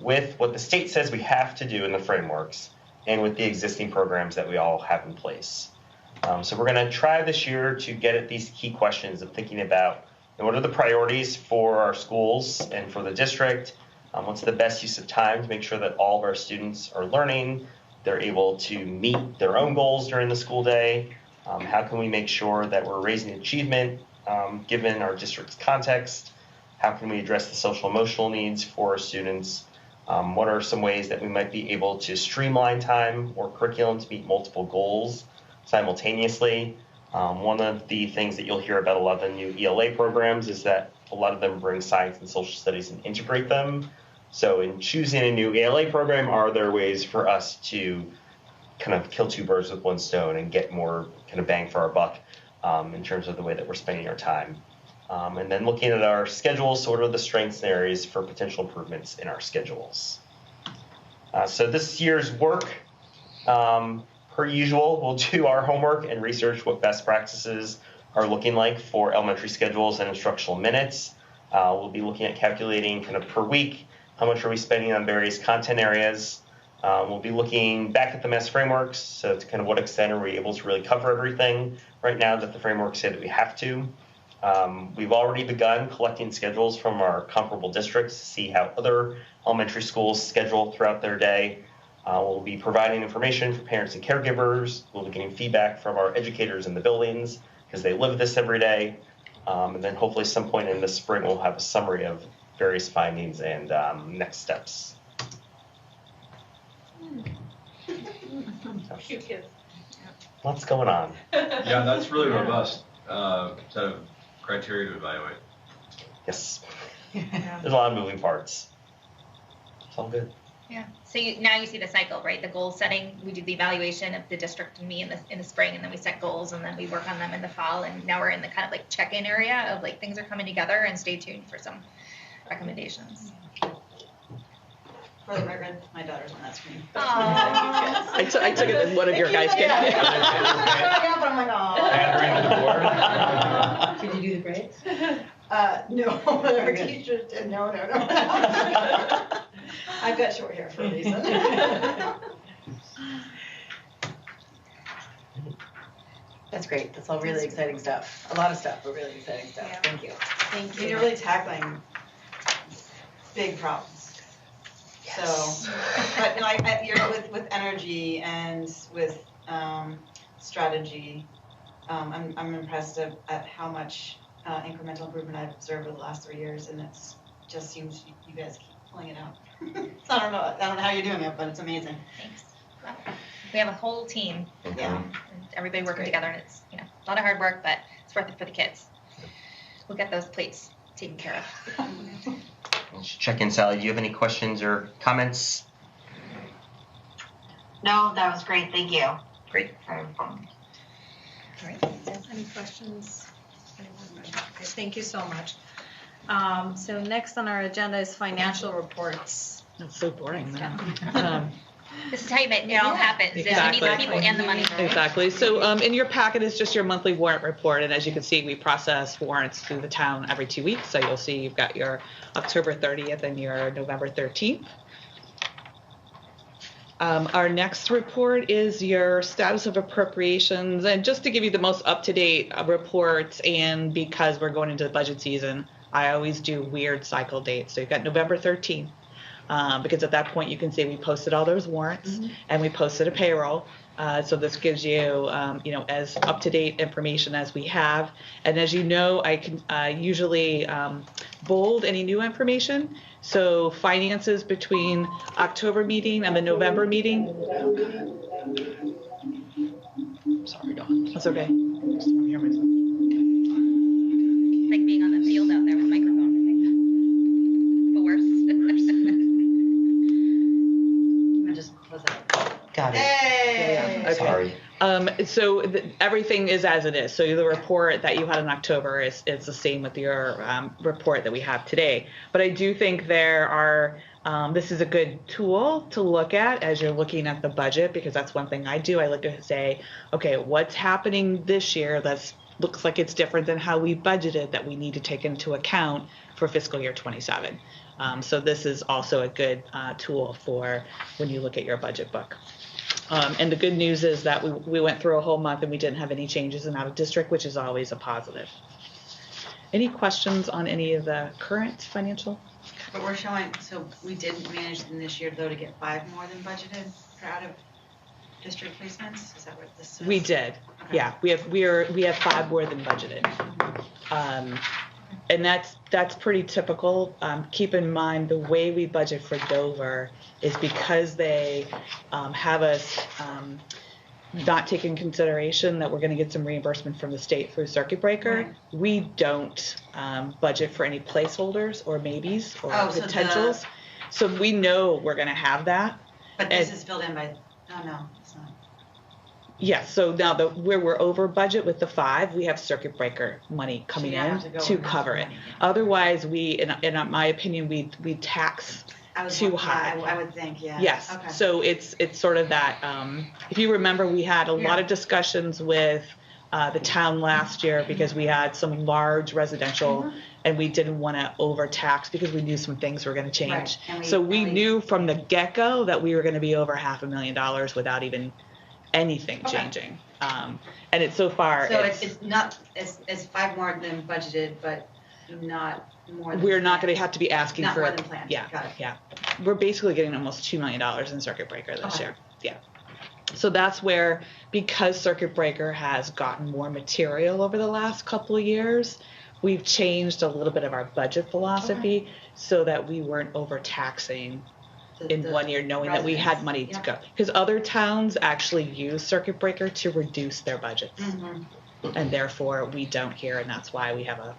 with what the state says we have to do in the frameworks and with the existing programs that we all have in place? So we're going to try this year to get at these key questions of thinking about what are the priorities for our schools and for the district? What's the best use of time to make sure that all of our students are learning, they're able to meet their own goals during the school day? How can we make sure that we're raising achievement given our district's context? How can we address the social emotional needs for our students? What are some ways that we might be able to streamline time or curriculum to meet multiple goals simultaneously? One of the things that you'll hear about a lot of the new ELA programs is that a lot of them bring science and social studies and integrate them. So in choosing a new ELA program, are there ways for us to kind of kill 2 birds with 1 stone and get more kind of bang for our buck in terms of the way that we're spending our time? And then looking at our schedules, so what are the strengths and areas for potential improvements in our schedules? So this year's work, per usual, we'll do our homework and research what best practices are looking like for elementary schedules and instructional minutes. We'll be looking at calculating kind of per week, how much are we spending on various content areas. We'll be looking back at the MESS frameworks, so to kind of what extent are we able to really cover everything right now that the frameworks say that we have to. We've already begun collecting schedules from our comparable districts to see how other elementary schools schedule throughout their day. We'll be providing information for parents and caregivers. We'll be getting feedback from our educators in the buildings because they live this every day. And then hopefully some point in the spring, we'll have a summary of various findings and next steps. Cute kids. Lots going on. Yeah, that's really robust set of criteria to evaluate. Yes. There's a lot of moving parts. It's all good. Yeah. So now you see the cycle, right? The goal setting, we do the evaluation of the district and me in the spring, and then we set goals, and then we work on them in the fall. And now we're in the kind of like check-in area of like things are coming together, and stay tuned for some recommendations. For the record, my daughter's on that screen. Aww. I took it as one of your guys can. I'm like, aw. Did you do the grades? No, our teachers did. No. I've got short hair for a reason. That's great. That's all really exciting stuff. A lot of stuff, but really exciting stuff. Yeah. Thank you. Thank I mean, you. you're really tackling big problems. Yes. So, but like you're with energy and with strategy I'm impressed at how much incremental improvement I've observed over the last 3 years, and it's just seems you guys keep pulling it out. So I don't know how you're doing it, but it's amazing. Thanks. Well, we have a whole team, Yeah. and everybody working together, and it's a lot of hard work, but it's worth it for the kids. We'll get those plates taken care of. Let's check in, Sally. Do you have any questions or comments? No, that was great. Thank you. Great. All right. Any questions? Okay, thank you so much. So next on our agenda is financial reports. That's so boring. Man. This is how it all happens. Is Exactly. we need the people and the money. Exactly. So in your packet is just your monthly warrant report. And as you can see, we process warrants through the town every 2 weeks. So you'll see you've got your October 30th and your November 13th. Our next report is your status of appropriations. And just to give you the most up-to-date reports, and because we're going into the budget season, I always do weird cycle dates. So you've got November 13th. Because at that point you can see we posted all those warrants and we posted a payroll. So this gives you, as up-to-date information as we have. And as you know, I can usually bold any new information. So finances between October meeting and the November meeting. Sorry, Dawn. That's okay. I just want to hear myself. Like being on the field out there with a microphone. But worse. Just close that. Got it. Hey! Okay. Sorry. So everything is as it is. So the report that you had in October is the same with your report that we have today. But I do think there are, this is a good tool to look at as you're looking at the budget, because that's one thing I do. I look to say, okay, what's happening this year that looks like it's different than how we budgeted that we need to take into account for fiscal year 27. So this is also a good tool for when you look at your budget book. And the good news is that we went through a whole month and we didn't have any changes in out of district, which is always a positive. Any questions on any of the current financial? But we're showing, so we didn't manage in this year though to get 5 more than budgeted for out of district placements? Is that what this says? We did. Okay. Yeah, we have 5 more than budgeted. And that's pretty typical. Keep in mind the way we budget for Dover is because they have us not take in consideration that we're going to get some reimbursement from the state through circuit breaker. Right. We don't budget for any placeholders or maybes or so potentials. So we know we're going to have that. But this is filled in by, no, it's not. Yes, so now where we're over budget with the 5, we have circuit breaker money coming in to cover it. Otherwise, in my opinion, we tax too high. I would think, yeah. Yes, Okay. so it's sort of that, if you remember, we had a lot of discussions with the town last year because we had some large residential and we didn't want to overtax because we knew some things were going to change. Right. So we knew from the get-go that we were going to be over $500,000 without even anything changing. And it's so far. So it's not, it's 5 more than budgeted, but not more than We're not planned. going to have to be asking Not for more than planned. Yeah, Got it. yeah. We're basically getting almost $2 million in circuit breaker this Okay. year. Yeah. So that's where, because circuit breaker has gotten more material over the last couple of years, we've changed a little bit of our budget philosophy so that we weren't overtaxing in The 1 year, knowing that we had residents. money to Yep. go. Because other towns actually use circuit breaker to reduce their budgets, and therefore we don't here, and that's why we have a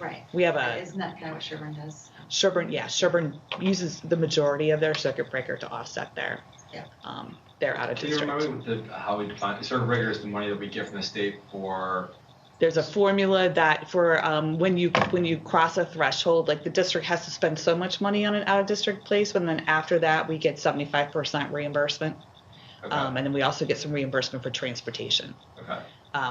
Right. Isn't that kind of what Sherburne does? Sherburne. Yeah, Sherburne uses the majority of their circuit breaker to offset their out of Can you district. remind me with how we define circuit breaker is the money that we get from the state for? There's a formula that for when you cross a threshold, like the district has to spend so much money on an out of district placement, and then after that we get 75% reimbursement, Okay. and then we also get some reimbursement for transportation. Okay.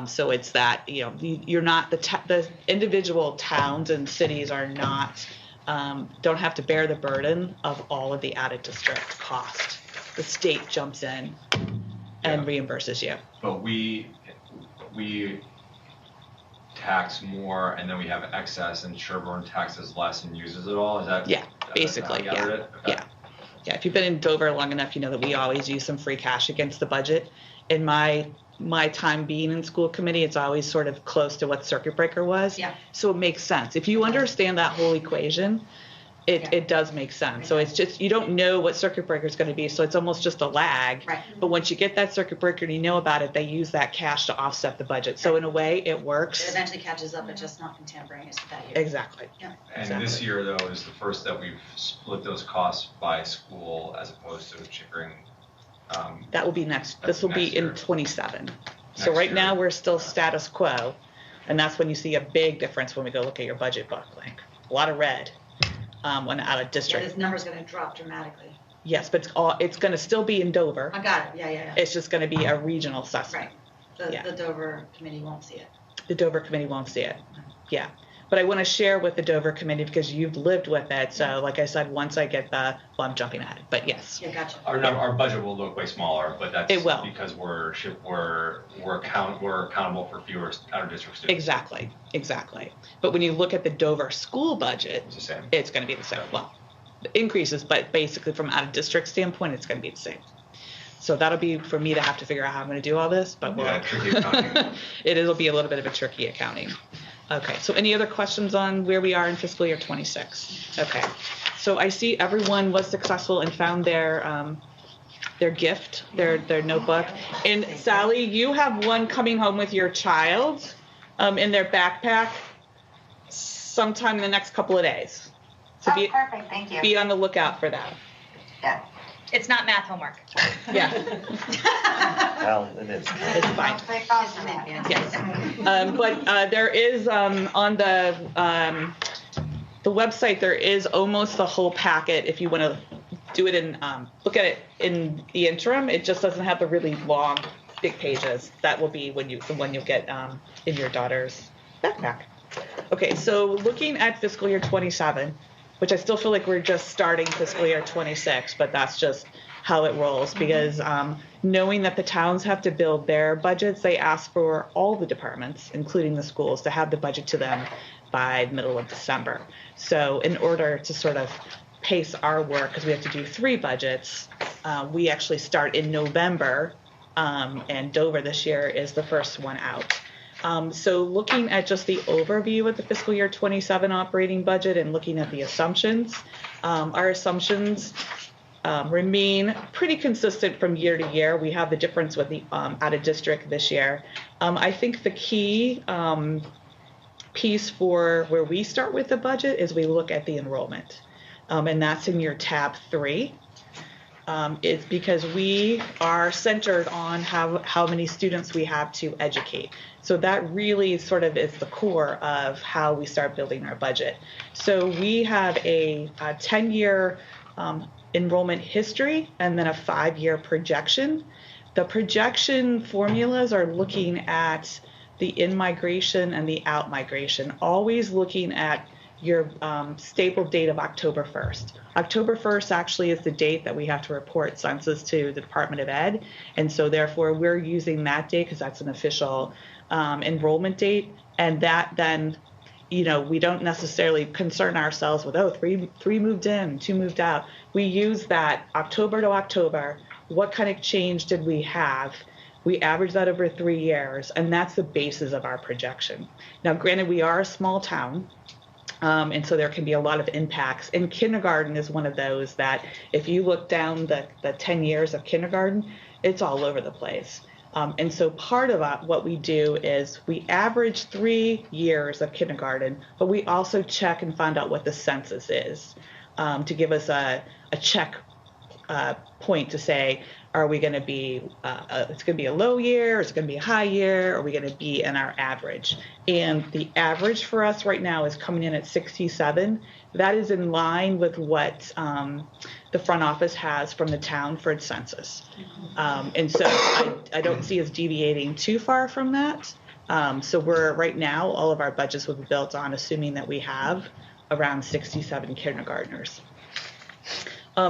So it's that you're not the individual towns and cities are not don't have to bear the burden of all of the out of district cost. The state jumps in and reimburses you. But we tax more, and then we have excess, and Sherburne taxes less and uses it all. Is that? Yeah, is that basically, how I gathered yeah. it? Okay. Yeah. Yeah, if you've been in Dover long enough, you know that we always use some free cash against the budget. in my time being in school committee, it's always sort of close to what circuit breaker was. Yeah. So it makes sense. If you understand that whole equation, it does make sense. So it's just, you don't know what circuit breaker is going to be, so it's almost just a lag. Right. But once you get that circuit breaker and you know about it, they use that cash to offset the budget. So in a way, it It works. eventually catches up, but just not contemporaneous with that year. Exactly. And this year, though, is the first that we've split those costs by school as opposed to Chickering. That will be next. That's This will be next in year. 27. So Next right year. now, we're still status quo. And that's when you see a big difference when we go look at your budget book. Like a lot of red when out of Yeah, district. this number's gonna drop dramatically. Yes, but it's going to still be in Dover. I got it, yeah. It's just going to be a regional assessment. Right. Yeah. The Dover committee won't see it. The Dover committee won't see it. Yeah. But I want to share with the Dover committee because you've lived with it. So like I said, once I get I'm jumping ahead, but yes. Yeah, gotcha. Our budget will look way smaller, but that's It will. because we're accountable for fewer out of district students. Exactly. But when you look at the Dover school budget, It's the same. it's going to be the same. Well, the increases, but basically from out of district standpoint, it's going to be the same. So that'll be for me to have to figure out how I'm going to do all this, but Yeah, tricky accounting. it'll be a little bit of a tricky accounting. Okay, so any other questions on where we are in fiscal year 26? Okay, so I see everyone was successful and found their gift, their notebook. And Sally, you have one coming home with your child in their backpack sometime in the next couple of days. So Oh, perfect, thank you. be on the lookout for that. Yeah. It's not math homework. Yeah, Well, it is. it's fine. Sounds like awesome, yeah. Yes. But there is on the website, there is almost the whole packet. If you want to do it in, look at it in the interim, it just doesn't have the really long, big pages. That will be the one you'll get in your daughter's backpack. Okay, so looking at fiscal year 27, which I still feel like we're just starting fiscal year 26, but that's just how it rolls because knowing that the towns have to build their budgets, they ask for all the departments, including the schools, to have the budget to them by the middle of December. So in order to sort of pace our work, because we have to do 3 budgets, we actually start in November, and Dover this year is the first one out. So looking at just the overview of the fiscal year 27 operating budget and looking at the assumptions, our assumptions remain pretty consistent from year to year. We have the difference with the out of district this year. I think the key piece for where we start with the budget is we look at the enrollment, and that's in your tab 3. It's because we are centered on how many students we have to educate. So that really sort of is the core of how we start building our budget. So we have a 10-year enrollment history and then a 5-year projection. The projection formulas are looking at the in-migration and the out-migration, always looking at your staple date of October 1st. October 1st actually is the date that we have to report census to the Department of Ed. And so therefore we're using that date because that's an official enrollment date. And that then, we don't necessarily concern ourselves with, three moved in, 2 moved out. We use that October to October. What kind of change did we have? We average that over 3 years, and that's the basis of our projection. Now, granted, we are a small town, and so there can be a lot of impacts. And kindergarten is one of those that if you look down the 10 years of kindergarten, it's all over the place. And so part of what we do is we average 3 years of kindergarten, but we also check and find out what the census is to give us a check point to say, are we going to be, it's going to be a low year, is it going to be a high year, are we going to be in our average? And the average for us right now is coming in at 67. That is in line with what the front office has from the town for its census. And so I don't see us deviating too far from that. So we're right now, all of our budgets will be built on assuming that we have around 67 kindergartners.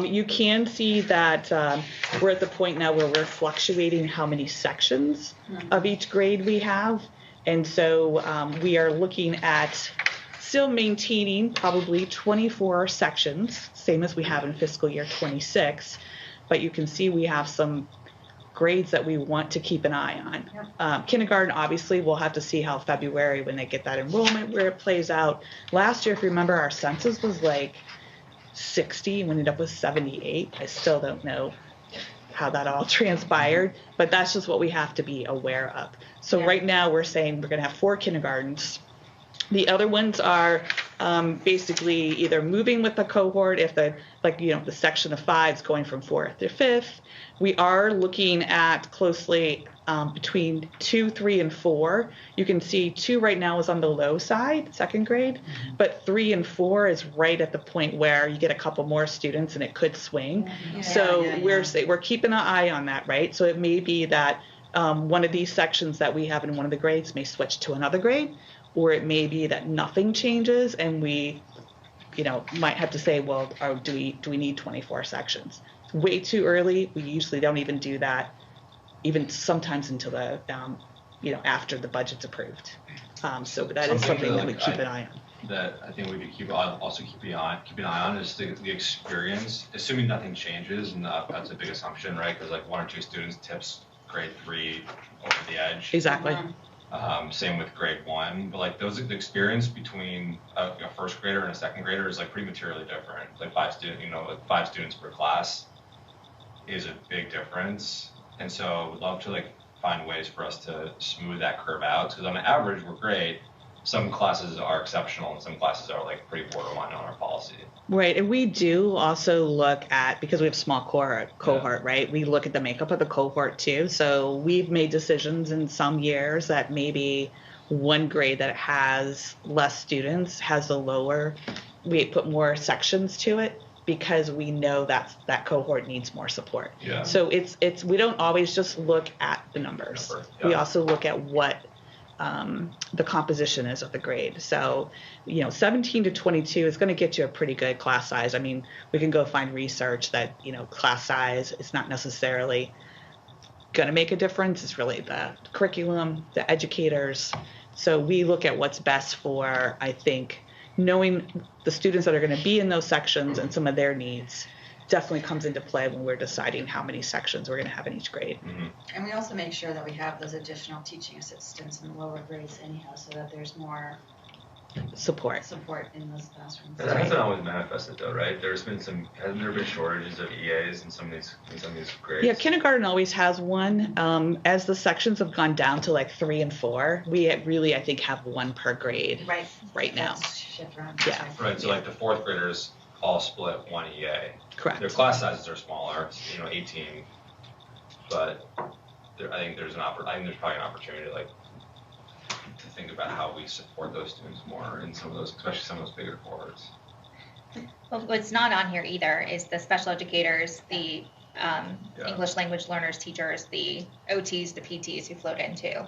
You can see that we're at the point now where we're fluctuating how many sections of each grade we have. And so we are looking at still maintaining probably 24 sections, same as we have in fiscal year 26. But you can see we have some grades that we want to keep an eye on. Kindergarten, obviously, we'll have to see how February, when they get that enrollment, where it plays out. Last year, if you remember, our census was like 60, we ended up with 78. I still don't know how that all transpired, but that's just what we have to be aware of. So right now we're saying we're going to have 4 kindergartens. The other ones are basically either moving with the cohort, if the section of 5 is going from 4th to 5th. We are looking at closely between 2, 3, and 4. You can see 2 right now is on the low side, 2nd grade, but 3 and 4 is right at the point where you get a couple more students and it could swing. We're keeping an eye on that, right? So it may be that one of these sections that we have in one of the grades may switch to another grade, or it may be that nothing changes and we, might have to say, well, do we need 24 sections? It's way too early. We usually don't even do that, even sometimes until the, after the budget's approved. So that is something that we keep an eye on. That I think we could keep an eye on is the experience, assuming nothing changes, and that's a big assumption, right? Because like 1 or 2 students tips grade 3 over the edge. Exactly. Same with grade 1, but like the experience between a 1st grader and a 2nd grader is like pretty materially different. Like 5 students per class is a big difference, and so we'd love to like find ways for us to smooth that curve out, because on average we're great. Some classes are exceptional and some classes are like pretty borderline on our policy. Right, and we do also look at, because we have small cohort, right? We look at the makeup of the cohort too. So we've made decisions in some years that maybe one grade that has less students has we put more sections to it because we know that cohort needs more support. Yeah. So it's we don't always just look at the numbers. We also look at what the composition is of the grade. So, 17 to 22 is going to get you a pretty good class size. I mean, we can go find research that, class size is not necessarily going to make a difference. It's really the curriculum, the educators. So we look at what's best for, I think, knowing the students that are going to be in those sections and some of their needs definitely comes into play when we're deciding how many sections we're going to have in each grade. Mm-hmm. And we also make sure that we have those additional teaching assistants in the lower grades anyhow, so that there's more support in those classrooms. That hasn't always manifested though, right? Hasn't there been shortages of EAs in some of these grades? Yeah, kindergarten always has one. As the sections have gone down to like 3 and 4, we really, I think, have 1 per grade right now. Shift around. Yeah. Right, so like the 4th graders all split 1 EA. Correct. Their class sizes are smaller, 18, but I think there's probably an opportunity to think about how we support those students more in some of those, especially some of those bigger cohorts. Well, what's not on here either is the special educators, the English language learners, teachers, the OTs, the PTs who float in too.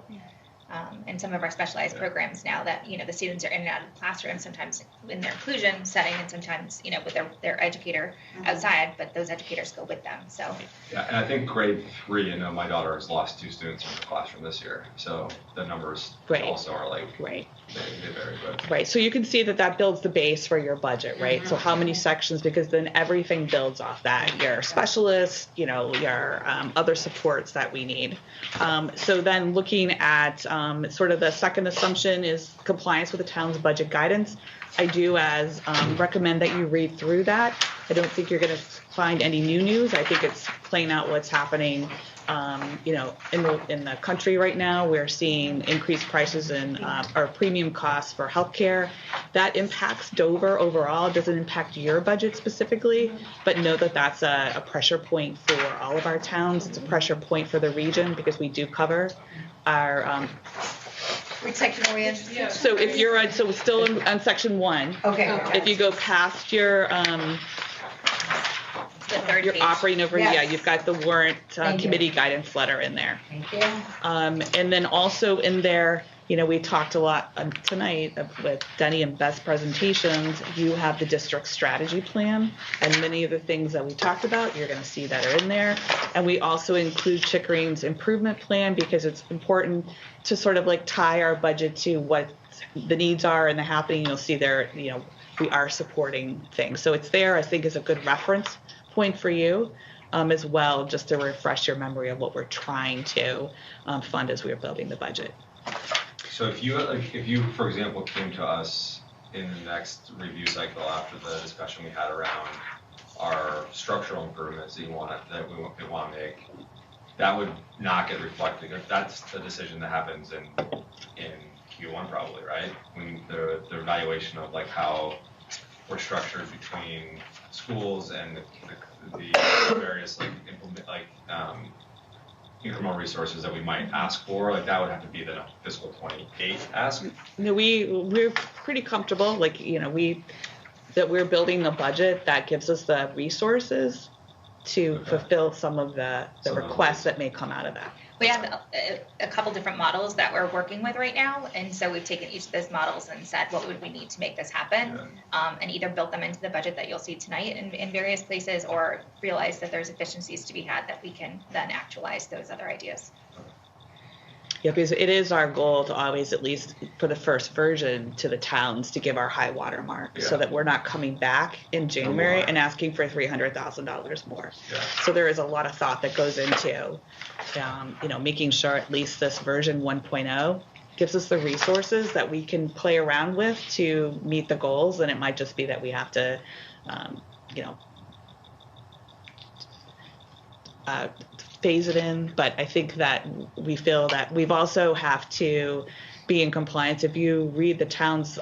And some of our specialized programs now that, the students are in and out of the classroom, sometimes in their inclusion setting and sometimes, with their educator outside, but those educators go with them, so. Yeah, and I think grade 3, my daughter has lost 2 students in the classroom this year, so the numbers also are they vary, but. Right, so you can see that builds the base for your budget, right? So how many sections, because then everything builds off that, your specialists, your other supports that we need. So then looking at sort of the second assumption is compliance with the town's budget guidance. I do recommend that you read through that. I don't think you're going to find any new news. I think it's playing out what's happening in the country right now. We're seeing increased prices in our premium costs for healthcare. That impacts Dover overall. It doesn't impact your budget specifically, but know that that's a pressure point for all of our towns. It's a pressure point for the region because we do cover our Which section are we in? so if you're still on section 1. Okay. If you go past your You're operating over, Yes. you've got the warrant Thank you. committee guidance letter in there. Thank you. And then also in there, we talked a lot tonight with Denny and Beth's presentations. You have the district strategy plan, and many of the things that we talked about, you're going to see that are in there. And we also include Chickering's improvement plan because it's important to sort of tie our budget to what the needs are and the happening. You'll see there, we are supporting things. So it's there, I think, is a good reference point for you. as well, just to refresh your memory of what we're trying to fund as we're building the budget. So if you, for example, came to us in the next review cycle after the discussion we had around our structural improvements that we want to make, that would not get reflected. That's the decision that happens in Q1 probably, right? When the evaluation of like how we're structured between schools and the various incremental resources that we might ask for, like that would have to be the fiscal 28 ask. No, we're pretty comfortable, that we're building the budget that gives us the resources to fulfill some of the requests that may come out of that. We have a couple different models that we're working with right now, and so we've taken each of those models and said, what would we need to make this happen? And either built them into the budget that you'll see tonight in various places, or realize that there's efficiencies to be had that we can then actualize those other ideas. Yeah, because it is our goal to always, at least for the first version, to the towns to give our high water mark, so that we're not coming back in January and asking for $300,000 more. Yeah. So there is a lot of thought that goes into, making sure at least this version 1.0 gives us the resources that we can play around with to meet the goals. And it might just be that we have to, phase it in, but I think that we feel that we've also have to be in compliance. If you read the town's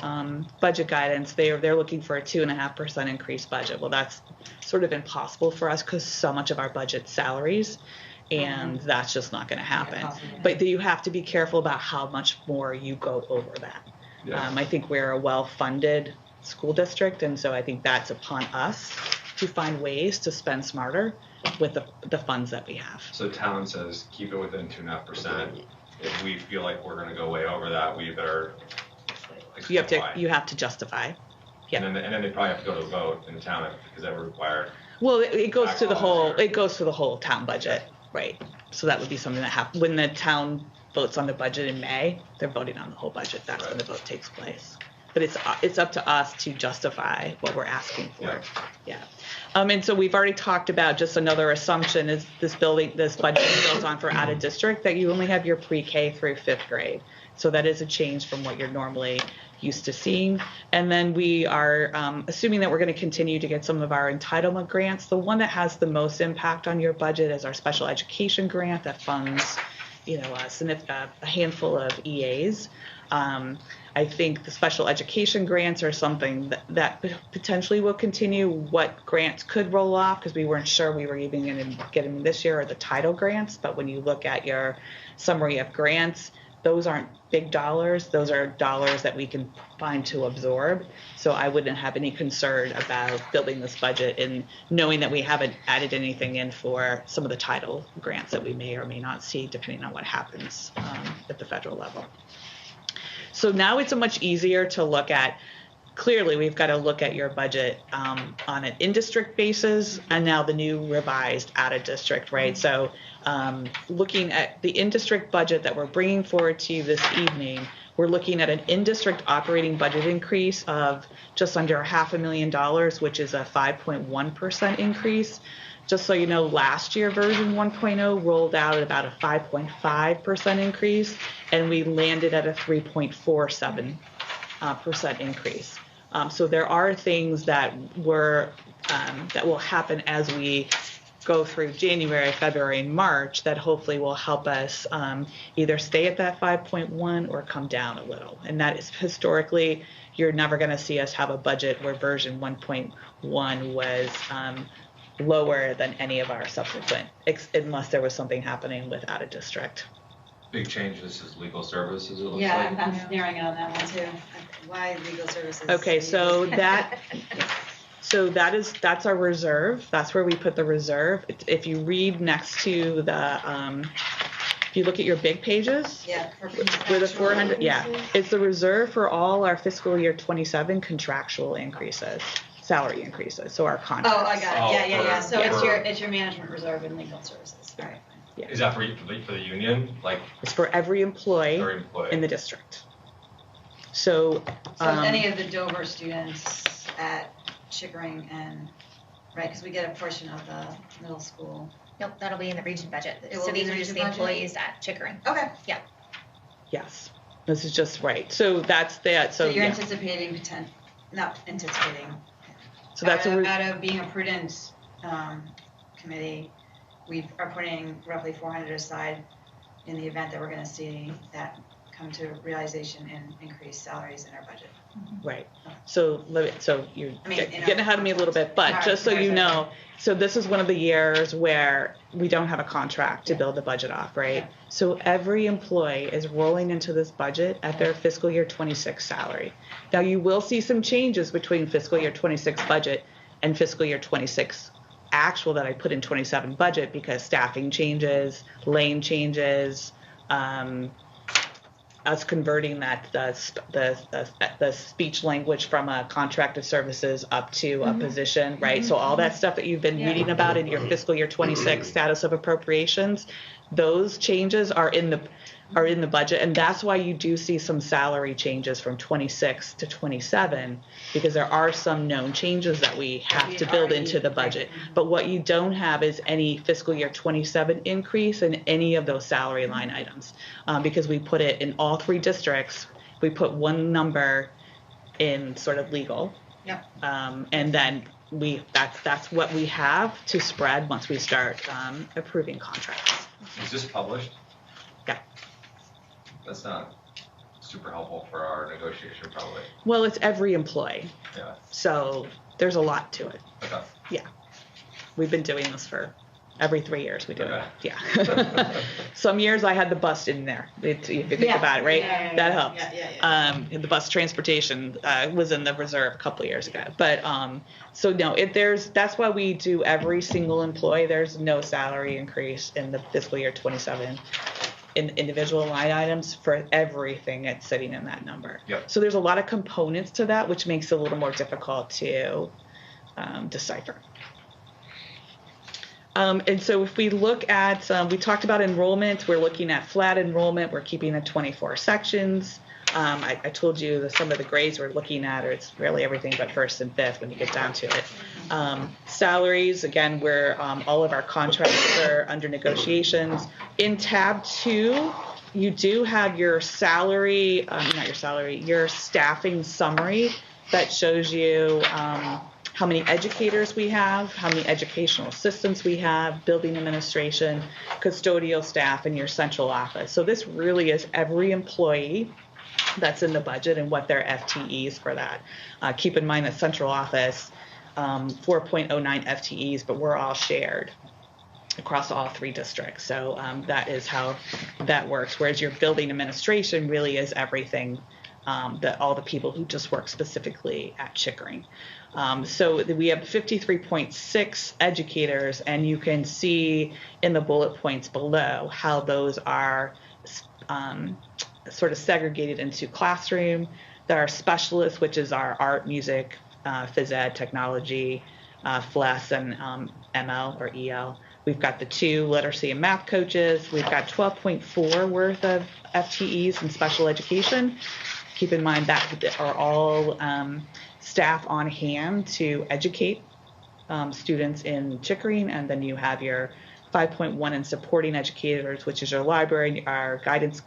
budget guidance, they're looking for a 2.5% increased budget. Well, that's sort of impossible for us because so much of our budget's salaries, and that's just not going to happen. But you have to be careful about how much more you go over that. Yeah. I think we're a well-funded school district, and so I think that's upon us to find ways to spend smarter with the funds that we have. So town says keep it within 2.5%. If we feel like we're going to go way over that, we better explain why. You have to justify. Yeah. And then they probably have to go to a vote in the town because that would require. Well, it goes to the whole. It goes to the whole town budget, right? So that would be something that happens when the town votes on the budget in May. They're voting on the whole budget. That's when the vote takes place. But it's up to us to justify what we're asking for. Yeah. And so we've already talked about, just another assumption is this budget is built on for out of district, that you only have your pre-K through 5th grade. So that is a change from what you're normally used to seeing. And then we are assuming that we're going to continue to get some of our entitlement grants. The one that has the most impact on your budget is our special education grant that funds, a handful of EAs. I think the special education grants are something that potentially will continue. What grants could roll off, because we weren't sure we were even going to get them this year, are the title grants. But when you look at your summary of grants, those aren't big dollars. Those are dollars that we can find to absorb. So I wouldn't have any concern about building this budget and knowing that we haven't added anything in for some of the title grants that we may or may not see, depending on what happens at the federal level. So now it's much easier to look at. Clearly, we've got to look at your budget on an in-district basis, and now the new revised out-of-district, right? So looking at the in-district budget that we're bringing forward to you this evening, we're looking at an in-district operating budget increase of just under $500,000, which is a 5.1% increase. Just so you know, last year version 1.0 rolled out at about a 5.5% increase, and we landed at a 3.47% increase. So there are things that will happen as we go through January, February, and March that hopefully will help us either stay at that 5.1 or come down a little. And that is historically, you're never going to see us have a budget where version 1.1 was lower than any of our subsequent, unless there was something happening with out of district. Big changes is legal services, it looks Yeah, like. I'm narrowing in on that one too. Why legal services? Okay, so that's our reserve. That's where we put the reserve. If you read next to the, if you look at your big pages, where the 400, it's the reserve for all our fiscal year 27 contractual increases. Salary increases, so our contracts. Oh, I got it. Yeah. So for- it's your management reserve and legal services. All right, fine. Yeah. Is that for the union? Like It's for every employee in the district. So So any of the Dover students at Chickering and Right, because we get a portion of the middle school. Nope, that'll be in the region budget. It will So be these in are the just the region budget? employees at Chickering. Okay. Yes, this is just right. So that's that. So So you're yeah. anticipating not anticipating. So that's what we're. Out of being a prudent committee, we are putting roughly 400 aside in the event that we're going to see that come to realization and increase salaries in our budget. Right. So you're I mean, getting ahead of me a little bit, but just so you know, so this is one of the years where we don't have a contract to build the budget off, right? Yeah. So every employee is rolling into this budget at their fiscal year 26 salary. Now you will see some changes between fiscal year 26 budget and fiscal year 26 actual that I put in 27 budget because staffing changes, lane changes, us converting the speech language from a contracted services up to a position, right? So all that stuff that you've been reading about in your fiscal year 26 status of appropriations, those changes are in the budget, and that's why you do see some salary changes from 26 to 27 because there are some known changes that we have to build into the budget. But what you don't have is any fiscal year 27 increase in any of those salary line items because we put it in all three districts. We put one number in sort of legal, and then that's what we have to spread once we start approving contracts. Is this published? Yeah. That's not super helpful for our negotiation, probably. Well, it's every employee, Yeah. so there's a lot to it. Okay. We've been doing this for every 3 years. We do Okay. it. Yeah. Some years I had the bus in there. If you think about it, right? That helps. The bus transportation was in the reserve a couple of years ago. But so no, that's why we do every single employee. There's no salary increase in the fiscal year 27 in individual line items for everything that's sitting in that number. Yep. So there's a lot of components to that, which makes it a little more difficult to decipher. And so if we look at, we talked about enrollment, we're looking at flat enrollment, we're keeping it 24 sections. I told you some of the grades we're looking at, or it's really everything but first and fifth when you get down to it. Salaries, again, all of our contracts are under negotiations. In tab 2, you do have your salary, your staffing summary that shows you how many educators we have, how many educational assistants we have, building administration, custodial staff, and your central office. So this really is every employee that's in the budget and what their FTEs for that. Keep in mind that central office, 4.09 FTEs, but we're all shared across all three districts. So that is how that works. Whereas your building administration really is everything, all the people who just work specifically at Chickering. So we have 53.6 educators, and you can see in the bullet points below how those are sort of segregated into classroom. There are specialists, which is our art, music, phys ed, technology, FLES, and ML or EL. We've got the 2 literacy and math coaches. We've got 12.4 worth of FTEs in special education. Keep in mind that are all staff on hand to educate students in Chickering, and then you have your 5.1 in supporting educators, which is your library, our guidance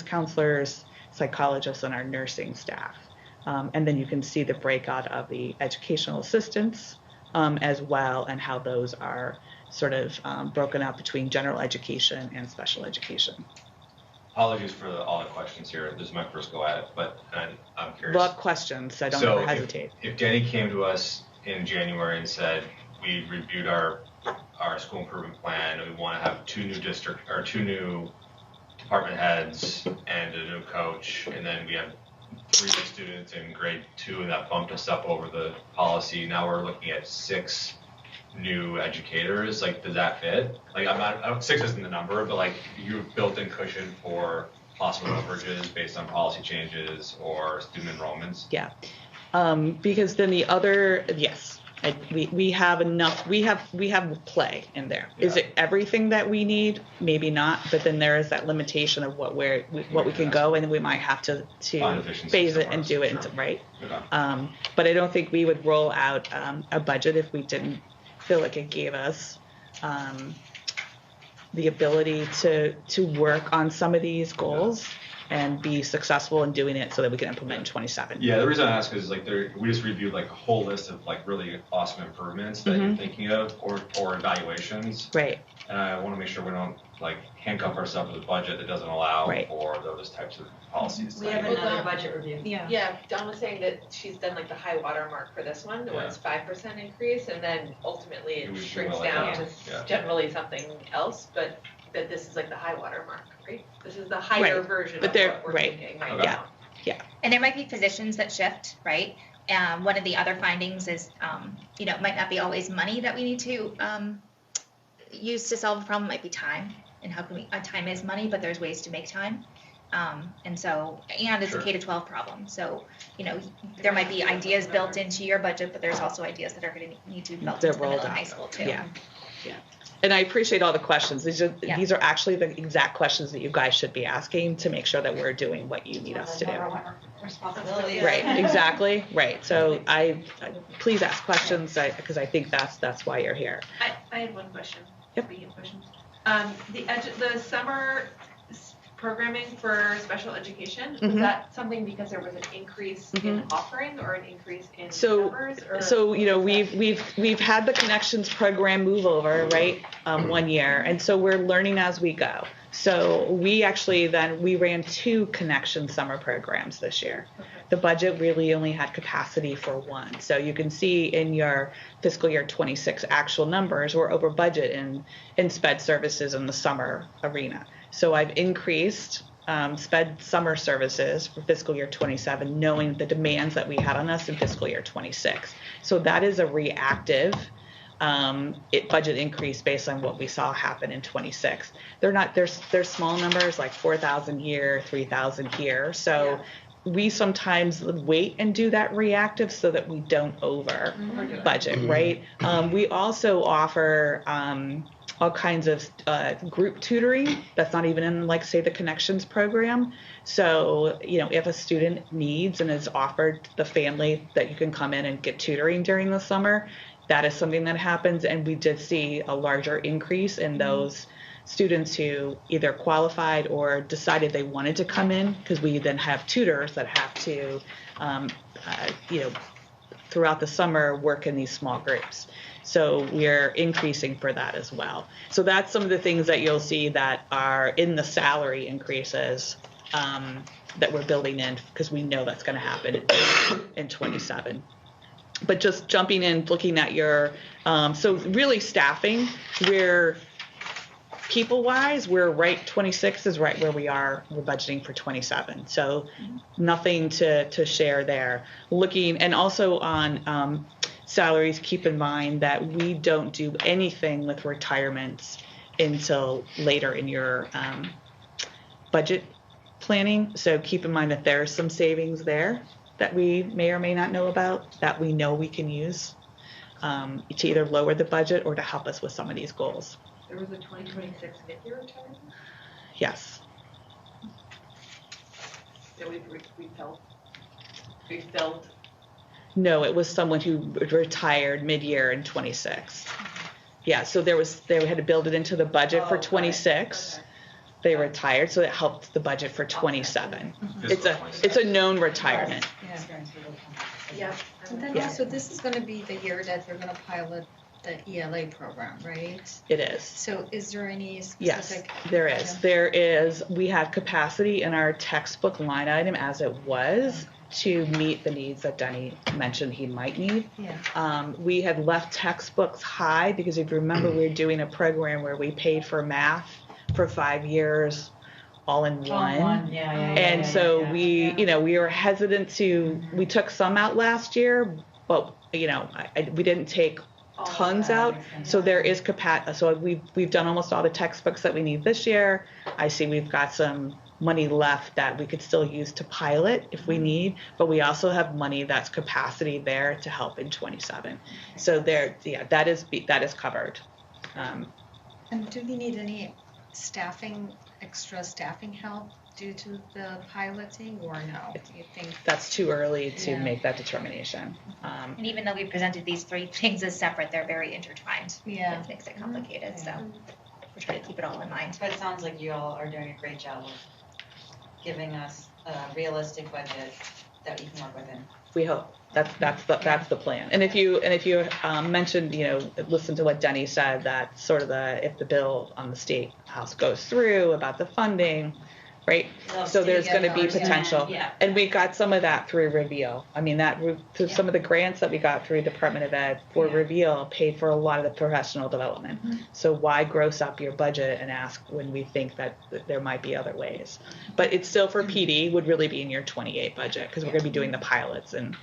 counselors, psychologists, and our nursing staff. And then you can see the breakout of the educational assistants as well, and how those are sort of broken up between general education and special education. Apologies for all the questions here. This is my first go at it, but I'm curious. Love questions, so don't ever hesitate. If Denny came to us in January and said, we reviewed our school improvement plan and we want to have 2 new department heads and a new coach, and then we have 3 new students in grade 2, and that bumped us up over the policy. Now we're looking at 6 new educators. Like, does that fit? Like, 6 isn't the number, but like, you've built in cushion for possible overages based on policy changes or student enrollments. Yeah, because then yes. We have enough. We have play in there. Is Yeah. it everything that we need? Maybe not. But then there is that limitation of what we can go, and we might have to Find efficiency phase it somewhere and else, do it, sure. right? Okay. But I don't think we would roll out a budget if we didn't feel like it gave us the ability to work on some of these goals and be successful in doing it so that we can implement in 27. Yeah, the reason I ask is like we just reviewed like a whole list of like really awesome improvements that you're thinking of or evaluations. Right. And I want to make sure we don't like handcuff ourselves with a budget that doesn't allow Right. for those types of policies. We have Well, another Dawn- budget review. Yeah, Dawn was saying that she's done like the high water mark for this one, where it's 5% increase, and then ultimately It it would shrinks go like down that, to yeah. generally something else, but that this is like the high water mark, right? This is the higher Right. version But of they're- what we're right. thinking right Okay. now. And there might be positions that shift, right? One of the other findings is, it might not be always money that we need to use to solve a problem. It might be time, and how can we? Time is money, but there's ways to make time. And it's Sure. a K-12 problem. So, there might be ideas built into your budget, but there's also ideas that are going to need to be built They're into the middle rolled and high out. school too. Yeah. And I appreciate all the questions. These are actually the exact questions that you guys should be asking to make sure that we're doing what you need us to do. Responsibility. Right, exactly, right. So I please ask questions because I think that's why you're here. I had one question. Yep. Speaking of questions. The summer programming for special education, was Mhm. that something because there was an increase in offering or an increase in So- numbers? Or So we've had the Connections program move over, right, 1 year, and so we're learning as we go. So we actually we ran 2 Connection summer programs this year. The budget really only had capacity for 1. So you can see in your fiscal year 26 actual numbers, we're over budget in SPED services in the summer arena. So I've increased SPED summer services for fiscal year 27, knowing the demands that we had on us in fiscal year 26. So that is a reactive budget increase based on what we saw happen in 26. They're small numbers like 4,000 here, 3,000 here. So we sometimes wait and do that reactive so that we don't over budget, right? We also offer all kinds of group tutoring that's not even in, like, say, the Connections program. So, if a student needs and is offered the family that you can come in and get tutoring during the summer, that is something that happens. And we did see a larger increase in those students who either qualified or decided they wanted to come in, because we then have tutors that have to, throughout the summer work in these small groups. So we're increasing for that as well. So that's some of the things that you'll see that are in the salary increases that we're building in, because we know that's going to happen in 27. But just jumping in, looking at your, so really staffing, people-wise, we're right, 26 is right where we are. We're budgeting for 27. So nothing to share there. Looking, and also on salaries, keep in mind that we don't do anything with retirements until later in your budget planning. So keep in mind that there's some savings there that we may or may not know about that we know we can use to either lower the budget or to help us with some of these goals. There was a 2026 mid-year retirement Yes. that we filled. No, it was someone who retired mid-year in 26. Yeah, so they had to build it into the budget for 26. Okay. They retired, so it helped the budget for 27. Fiscal It's a known retirement. Yeah. And then Yeah. also, this is gonna be the year that they're gonna pilot the ELA program, right? It is. So is there any Yes, specific? there is. We have capacity in our textbook line item as it was to meet the needs that Denny mentioned he might need. Yeah. We had left textbooks high because if you remember, we were doing a program where we paid for math for 5 years all in one. And so we were hesitant we took some out last year, but we didn't take tons out. So there is capacity. So we've done almost all the textbooks that we need this year. I see we've got some money left that we could still use to pilot if we need, but we also have money that's capacity there to help in 27. So there, yeah, that is covered. And do we need any extra staffing help due to the piloting, or no? Do you think? That's too early to Yeah. make that determination. And even though we presented these three things as separate, they're very intertwined. Yeah. It makes it complicated, so we're trying to keep it all in mind. But it sounds like you all are doing a great job of giving us a realistic budget that we can work within. We hope that's the plan. And if you mentioned, listen to what Denny said, that sort of if the bill on the state house goes through about the funding, right? So there's going to be potential. Yeah. And we got some of that through Reveal. I mean, through some of the grants that we got through Department of Ed for Reveal paid for a lot of the professional development. So why gross up your budget and ask when we think that there might be other ways? But it's still for PD would really be in your 28 budget because we're going to be doing the pilots and.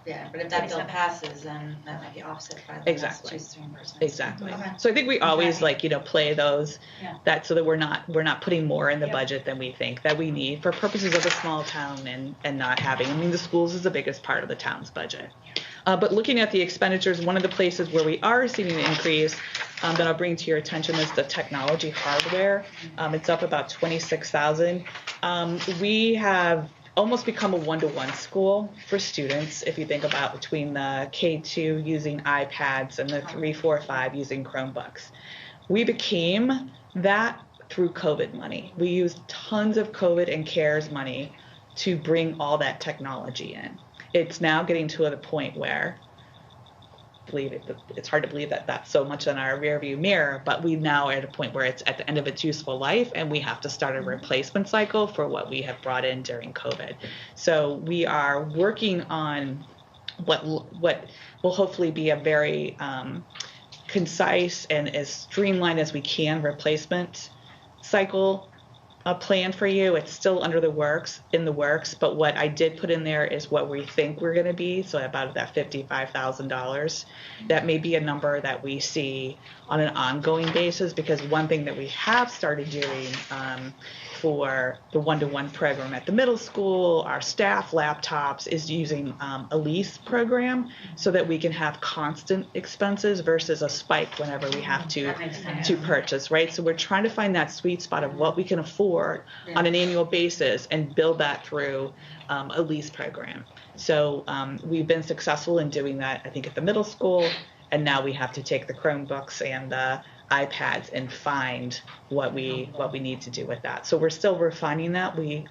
Yeah, but if that bill passes, then that might be offset by the Exactly. Massachusetts reimbursement. Exactly. Okay. So I think we always play those so that we're not putting more in the budget than we think that we need for purposes of a small town and not having. I mean, the schools is the biggest part of the town's budget. But looking at the expenditures, one of the places where we are seeing an increase that I'll bring to your attention is the technology hardware. It's up about 26,000. We have almost become a one-to-one school for students. If you think about between the K2 using iPads and the 3, 4, 5 using Chromebooks, we became that through COVID money. We used tons of COVID and CARES money to bring all that technology in. It's now getting to the point where it's hard to believe that that's so much in our rearview mirror, but we now are at a point where it's at the end of its useful life and we have to start a replacement cycle for what we have brought in during COVID. So we are working on what will hopefully be a very concise and as streamlined as we can replacement cycle plan for you. It's still in the works, but what I did put in there is what we think we're going to be. So about that $55,000, that may be a number that we see on an ongoing basis, because one thing that we have started doing for the one-to-one program at the middle school, our staff laptops, is using a lease program so that we can have constant expenses versus a spike whenever we have to purchase, right? So we're trying to find that sweet spot of what we can afford on an annual basis and build that through a lease program. So we've been successful in doing that, I think, at the middle school, and now we have to take the Chromebooks and the iPads and find what we need to do with that. So we're still refining that. We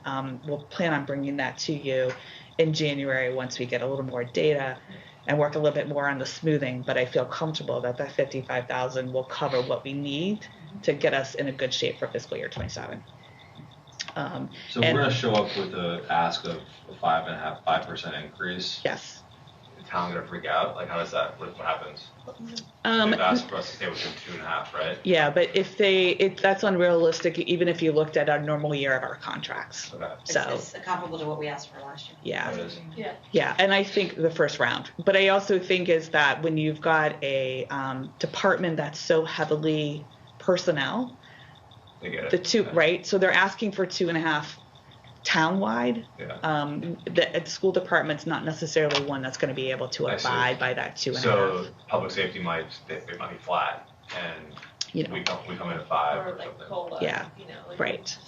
will plan on bringing that to you in January once we get a little more data and work a little bit more on the smoothing. But I feel comfortable that that $55,000 will cover what we need to get us in a good shape for fiscal year 27. So we're going to show up with the ask of a 5% increase. Yes. Town gonna freak out? Like, how does that? What happens? They've asked for us to stay within 2.5, right? Yeah, but if that's unrealistic, even if you looked at our normal year of our contracts. Okay. So It's comparable to what we asked for last year. yeah. That is. Yeah, and I think the first round. But I also think is that when you've got a department that's so heavily personnel, They get it. the two, Okay. right? So they're asking for 2.5 town-wide. Yeah. The school department's not necessarily one that's going to be able to I see. abide by that 2.5. So public safety might be flat, and You know, we come in at 5 Or or like something. COLA. Yeah. Like right.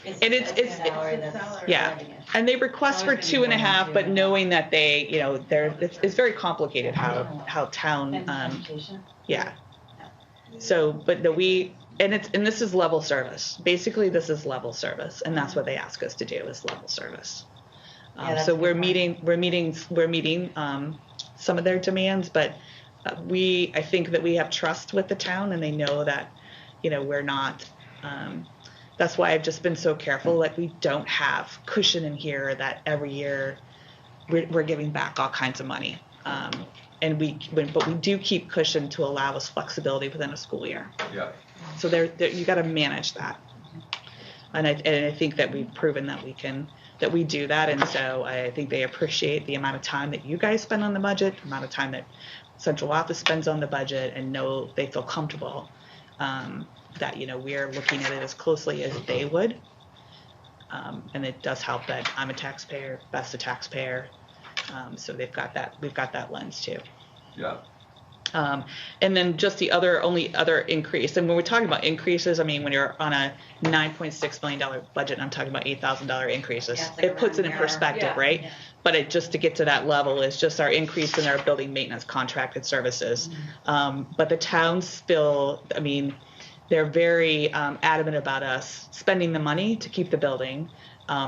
It's And it's a salary that's salary. Yeah. driving it. And they request for Always gonna be 2.5, but 1.5. knowing that they, it's very complicated how town, yeah. So, but this is level service. Basically, this is level service, and that's what they ask us to do is level service. Yeah, that's So a good we're meeting some of their demands, but I think that we have trust with the town, and they know that, we're not. That's why I've just been so careful. Like, we don't have cushion in here that every year we're giving back all kinds of money. But we do keep cushion to allow us flexibility within a school year. Yeah. So you got to manage that. And I think that we've proven that we do that. And so I think they appreciate the amount of time that you guys spend on the budget, the amount of time that central office spends on the budget, and know they feel comfortable that, we're looking at it as closely as they would. And it does help that I'm a taxpayer, Beth's a taxpayer. So we've got that lens too. Yeah. And then just the only other increase, and when we're talking about increases, I mean, when you're on a $9.6 million budget, and I'm talking about $8,000 increases, Yeah, it's like it puts it in around there. perspective, Yeah. right? Yeah. But just to get to that level is just our increase in our building maintenance contracted services. But the towns still, I mean, they're very adamant about us spending the money to keep the building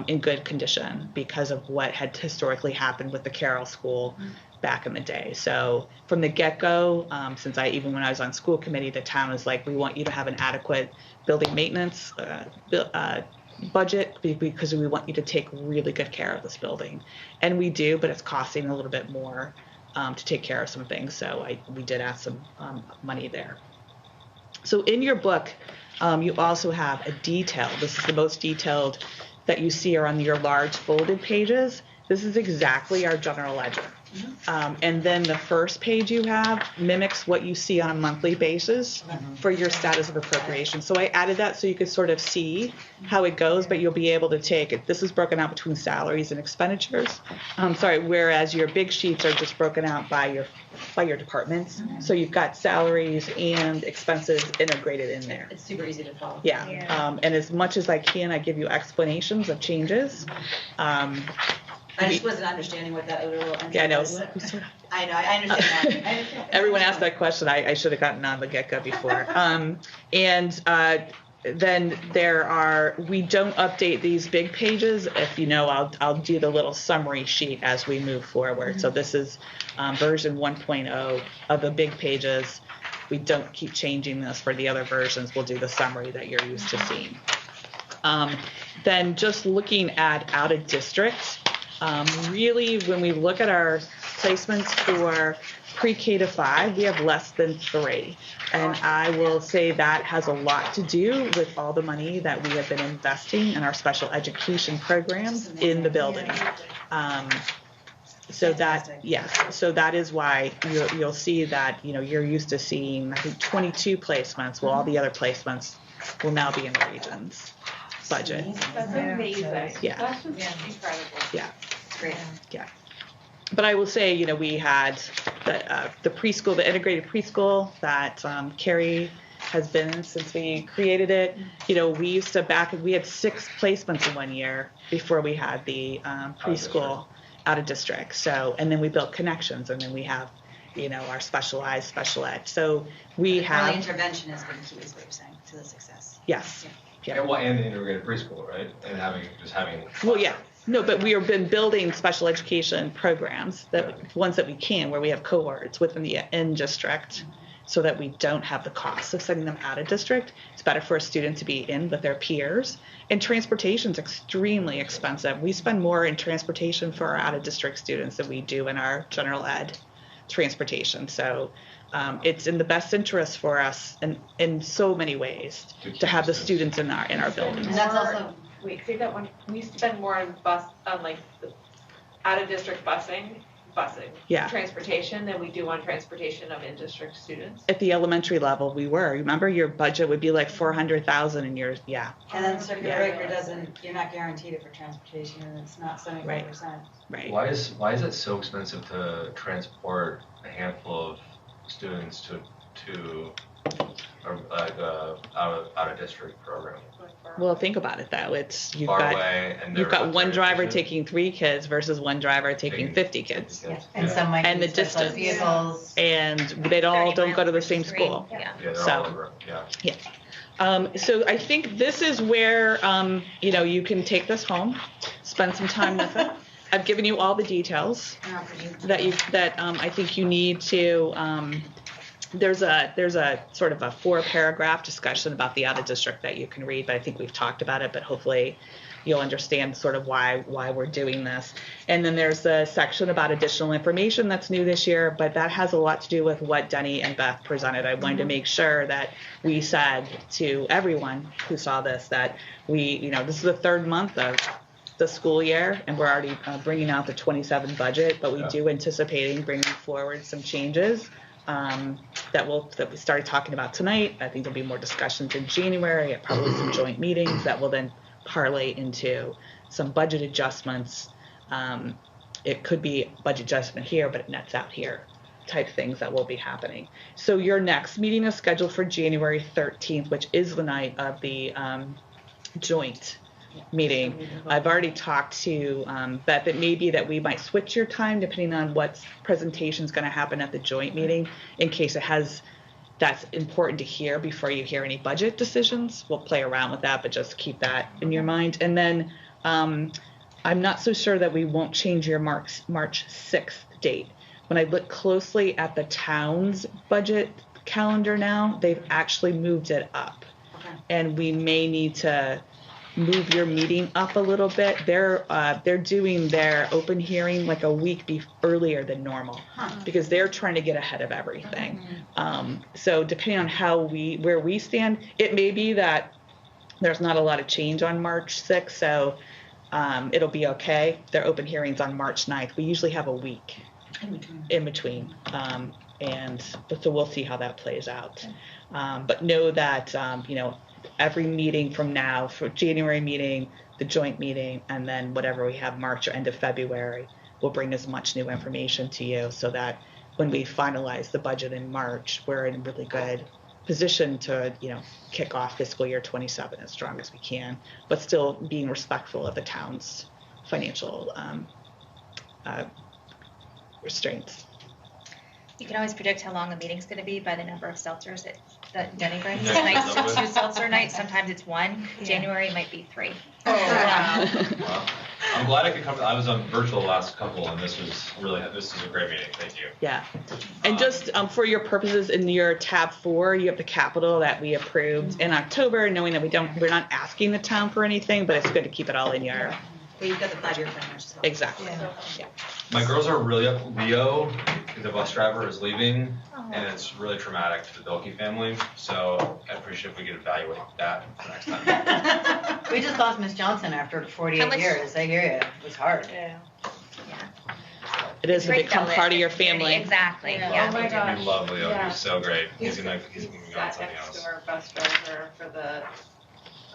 in good condition because of what had historically happened with the Carroll School back in the day. So from the get-go, even when I was on school committee, the town was like, we want you to have an adequate building maintenance budget because we want you to take really good care of this building. And we do, but it's costing a little bit more to take care of some things. So we did ask some money there. So in your book, you also have a detail. This is the most detailed that you see are on your large folded pages. This is exactly our general ledger. And then the first page you have mimics what you see on a monthly basis for your status of appropriation. So I added that so you could sort of see how it goes, but you'll be able to take it. This is broken out between salaries and expenditures. Whereas your big sheets are just broken out by your departments. So you've got salaries and expenses integrated in there. It's super easy to follow. Yeah. And as much as I can, I give you explanations of changes. I just wasn't understanding what that little entry Yeah, I know. was. I know, I understand that. Everyone asked that question. I should have gotten on the get-go before. Then we don't update these big pages. If you know, I'll do the little summary sheet as we move forward. So this is version 1.0 of the big pages. We don't keep changing this for the other versions. We'll do the summary that you're used to seeing. Then just looking at out of district, really when we look at our placements for pre-K to 5, we have less than 3. And I will say that has a lot to do with all the money that we have been investing in our special education programs in the building. So that is why you'll see that, you're used to seeing, I think, 22 placements. Well, all the other placements will now be in the regions budget. That's amazing. Yeah. That's just incredible. Yeah. Great. Yeah. But I will say, we had the preschool, the integrated preschool that Carrie has been in since we created it. We used to we had 6 placements in 1 year before we had the preschool out of district. So, and then we built connections, and then we have, our special ed. So we have. Early intervention has been key, is what you're saying, to the success. Yes. Yeah. And the integrated preschool, right? And having. Well, yeah. No, but we have been building special education programs, ones that we can, where we have cohorts within the in-district, so that we don't have the cost of sending them out of district. It's better for a student to be in with their peers. And transportation is extremely expensive. We spend more in transportation for our out-of-district students than we do in our general ed transportation. So it's in the best interest for us in so many ways to have the students in our buildings. And that's also. Wait, say that one. We spend more on the out of district busing, Yeah. transportation than we do on transportation of in-district students. At the elementary level, we were. Remember, your budget would be like $400,000, and yours, yeah. And then circuit breaker you're not guaranteed it for transportation, and it's not 75%. Right. Why is it so expensive to transport a handful of students to out of district program? Well, think about it though. You've Far got away, and you've got one driver transportation. taking 3 kids versus one driver taking 50 kids, And some might And be the special distance. vehicles. and they all 30 don't go to the miles same versus school. 3. Yeah. Yeah, they're So- all over. Yeah. So I think this is where you can take this home, spend some time with it. I've given you all the details that I think you need to. There's a sort of a 4-paragraph discussion about the out of district that you can read, but I think we've talked about it, but hopefully you'll understand sort of why we're doing this. And then there's a section about additional information that's new this year, but that has a lot to do with what Denny and Beth presented. I wanted to make sure that we said to everyone who saw this that this is the 3rd month of the school year, and we're already bringing out the 27 budget, but we do anticipating bringing forward some changes that we started talking about tonight. I think there'll be more discussions in January, probably some joint meetings that will then parlay into some budget adjustments. It could be budget adjustment here, but it nets out here type things that will be happening. So your next meeting is scheduled for January 13th, which is the night of the joint meeting. I've already talked to Beth. It may be that we might switch your time depending on what presentation is going to happen at the joint meeting, in case it has, that's important to hear before you hear any budget decisions. We'll play around with that, but just keep that in your mind. And then I'm not so sure that we won't change your March 6th date. When I look closely at the town's budget calendar now, they've actually moved it up. Okay. And we may need to move your meeting up a little bit. They're doing their open hearing like a week earlier than normal, because they're trying to get ahead of everything. So depending on where we stand, it may be that there's not a lot of change on March 6th, so it'll be okay. Their open hearing's on March 9th. We usually have a week in between. So we'll see how that plays out. But know that, every meeting from now, for January meeting, the joint meeting, and then whatever we have March or end of February, we'll bring as much new information to you so that when we finalize the budget in March, we're in a really good position to, kick off fiscal year 27 as strong as we can, but still being respectful of the town's financial restraints. You can always predict how long a meeting's going to be by the number of seltzers that Denny brings. Yeah. Tonight's 2 seltzer nights. Sometimes it's 1. Yeah. January might be 3. Oh, wow. Well, I'm glad I could come. I was on virtual the last couple, and this was a great meeting. Thank you. Yeah. And just for your purposes, in your tab 4, you have the capital that we approved in October, knowing that we're not asking the town for anything, but it's good to keep it all in your. Well, you've got the 5-year plan, which is helpful. Exactly. Yeah. My girls are really up. Leo, the bus driver, is leaving, and it's really traumatic for the Bilkey family. So I appreciate if we could evaluate that for next time. We just lost Miss Johnson after How 48 much- years. I hear you. It was hard. Yeah. It is to Great become fellow part of your community. family. Exactly. Yeah. Yeah. Oh my they do. gosh. I love Leo. Yeah. He's so great. He's moving on sat something next else. to our bus driver for the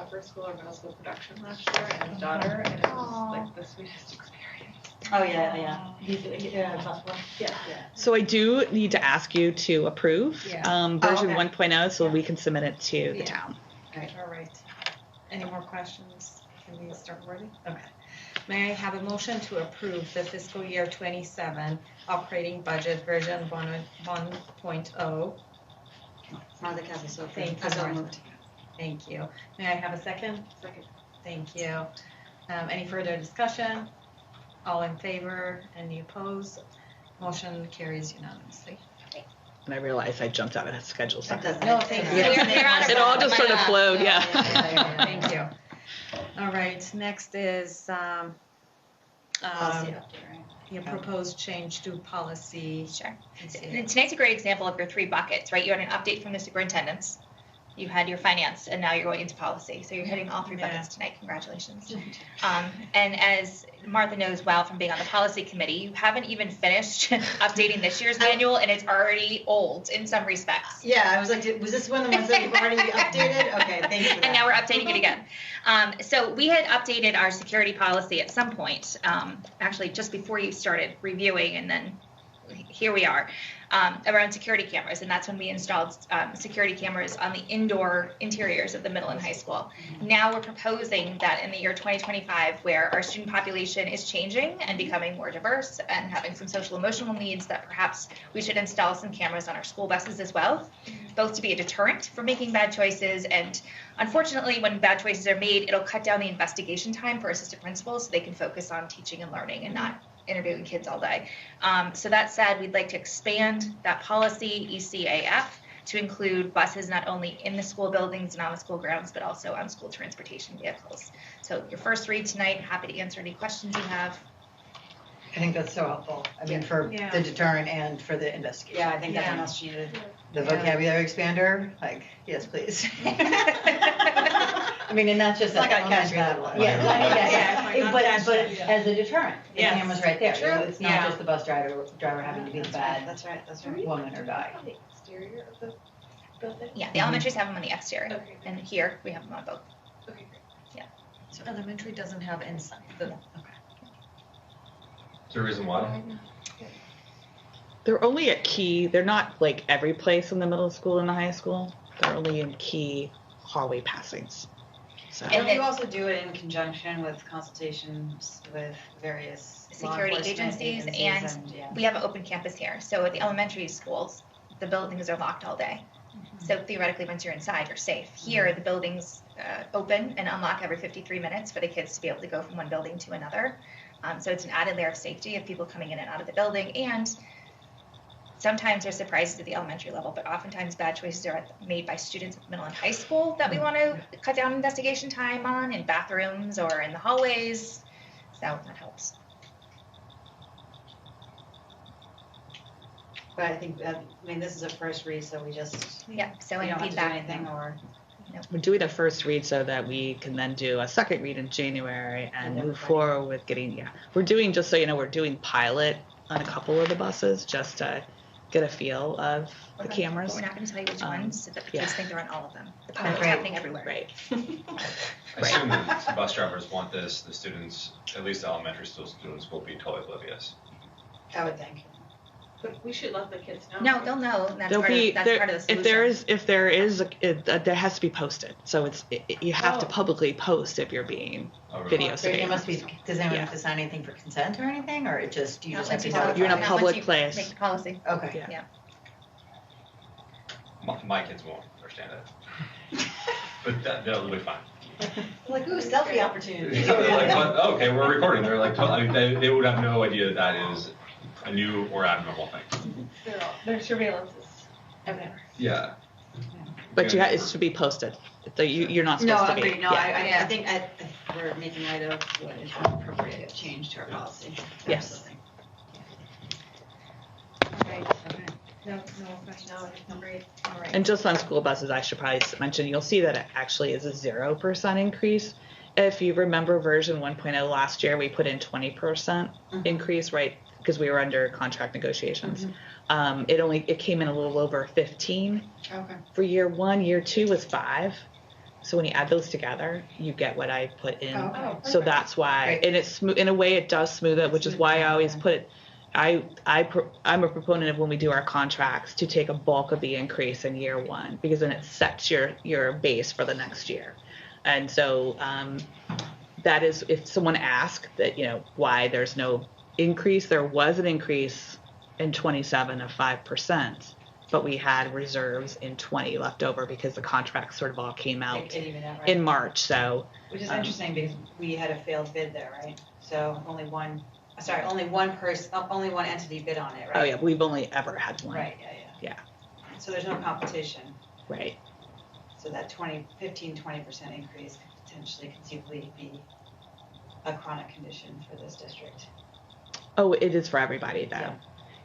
upper school or middle school production last year, and his daughter, and it was like the sweetest experience. Oh, yeah. He's possible. Yeah. So I do need to ask you to approve Yeah. version okay. 1.0 so we can submit it to the Yeah. town. All right. Any more questions? Can we start wording? Okay. May I have a motion to approve the fiscal year 27 operating budget version 1.0? Martha Castle, so Thank you. Thank you. May I have a second? Second. Thank you. Any further discussion? All in favor? Any opposed? Motion carries unanimously. And I realized I jumped out of the schedule. That second. doesn't. No, thank you. We're on a It all roll. just sort of flowed, yeah. Thank you. All right, next is Policy update, right? your proposed change to policy. Sure. PCA. And tonight's a great example of your 3 buckets, right? You had an update from the superintendents, you had your finance, and now you're going into policy. So you're hitting all 3 buckets tonight. Congratulations. And as Martha knows well from being on the policy committee, you haven't even finished updating this year's manual, and it's already old in some respects. Yeah, I was like, was this one of the ones that we've already updated? Okay, thanks for that. And now we're updating it again. So we had updated our security policy at some point, actually just before you started reviewing, and then here we are, around security cameras. And that's when we installed security cameras on the indoor interiors of the middle and high school. Now we're proposing that in the year 2025, where our student population is changing and becoming more diverse and having some social emotional needs, that perhaps we should install some cameras on our school buses as well, both to be a deterrent for making bad choices. And unfortunately, when bad choices are made, it'll cut down the investigation time for assistant principals so they can focus on teaching and learning and not interviewing kids all day. So that said, we'd like to expand that policy, ECAF, to include buses not only in the school buildings and on the school grounds, but also on school transportation vehicles. So your first read tonight, happy to answer any questions you have. I think that's so helpful. I mean, for Yeah. the deterrent and for the investigation. Yeah, I think that's Yeah. what else she needed. The vocabulary expander, like, yes, please. I mean, and not just It's like at on catch me level. outside. Yeah, Yeah. but as a deterrent, the Yes. camera's right there. True. It's not Yeah. just the bus driver having to be the bad That's right. woman or guy. On the exterior of the building? Yeah, the elementaries have them on the exterior, Okay, and here we have them on both. okay, great. So elementary doesn't have inside, okay. Is there a reason why? They're only at key. They're not like every place in the middle school and the high school. They're only in key hallway passings. So And And then- you also do it in conjunction with consultations with various law Security enforcement agencies, yeah. We have an open campus here. So at the elementary schools, the buildings are locked all day. So theoretically, once you're inside, you're safe. Here, the buildings open and unlock every 53 minutes for the kids to be able to go from one building to another. So it's an added layer of safety of people coming in and out of the building. And sometimes there's surprises at the elementary level, but oftentimes bad choices are made by students at middle and high school that we want to cut down investigation time on in bathrooms or in the hallways. So that helps. But I think, this is a first read, so we just, Yeah. So we any don't have to do feedback. anything or. we're doing a first read so that we can then do a second read in January and move forward with getting, we're doing, just so you know, we're doing pilot on a couple of the buses just to get a feel of the But cameras. we're not going to tell you which ones, so that the yeah. kids think they're on all of them. The pilot's Right. happening everywhere. Right. I assume that the bus drivers want this, the students, at least the elementary school students, will be totally oblivious. I would think. But we should let the kids know. No, they'll know. And that's There'll part be of, that's there, part of the solution. if there is there has to be posted. So you have to Oh. publicly post if you're being Oh, really? video So it must surveilled. be, does anyone Yeah. have to sign anything for consent or anything, or it just, you Not just have once to you know? tell- You're in a not public once you place. Make the policy. Okay. Yeah. My kids won't understand it. But they'll be fine. Like, ooh, selfie opportunity. They're like, "Oh, okay, we're recording. They're like, they would have no idea that is a new or abnormal thing. Their surveillance is everywhere. Yeah. But it should be posted. So you're not No, supposed I to be. agree, no, yeah. I think we're making light of what is an appropriate change to our policy. Yes. Absolutely. Okay. No questions? No, great, all right. And just on school buses, I should probably mention, you'll see that it actually is a 0% increase. If you remember version 1.0 last year, we put in 20% increase, right? Because we were under contract negotiations. It came in a little over 15 Okay. for year one. Year two was 5. So when you add those together, you get what I put in. Oh, So that's why, and it's smooth in a way. It does smooth it, which is why I always put it. I'm a proponent of when we do our contracts to take a bulk of the increase in year one, because then it sets your base for the next year. And so that is, if someone asks that, why there's no increase, there was an increase in 27 of 5%, but we had reserves in 20 left over because the contracts sort of all came out It even that, right? in March. So Which is interesting because we had a failed bid there, right? So only one entity bid on it, right? oh yeah, we've only ever had one. Right, yeah. So there's no competition. Right. So that 20% increase could potentially conceivably be a chronic condition for this district. Oh, it is for everybody though. Yeah.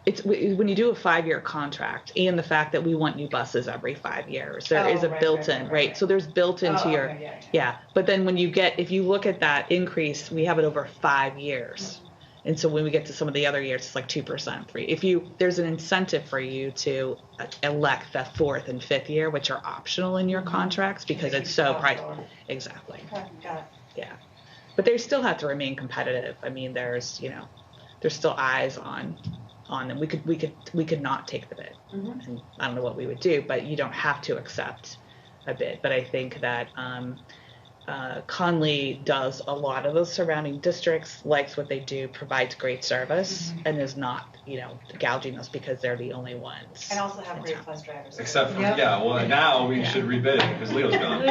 It's when you do a 5-year contract, and the fact that we want new buses every 5 years, there is a right, built-in, right? So there's built into your, okay, yeah. But then if you look at that increase, we have it over 5 years. And so when we get to some of the other years, it's like 2%, 3%. There's an incentive for you to elect the 4th and 5th year, which are optional in your contracts because it's so price. Exactly. Okay, got it. Yeah. But they still have to remain competitive. I mean, there's still eyes on them. We could not take the bid. And I don't know what we would do, but you don't have to accept a bid. But I think that Conley does a lot of those surrounding districts, likes what they do, provides great service, and is not, gouging us because they're the only ones. And also have in great town. bus drivers. Except for, Yep. now we should rebid it because Leo's gone.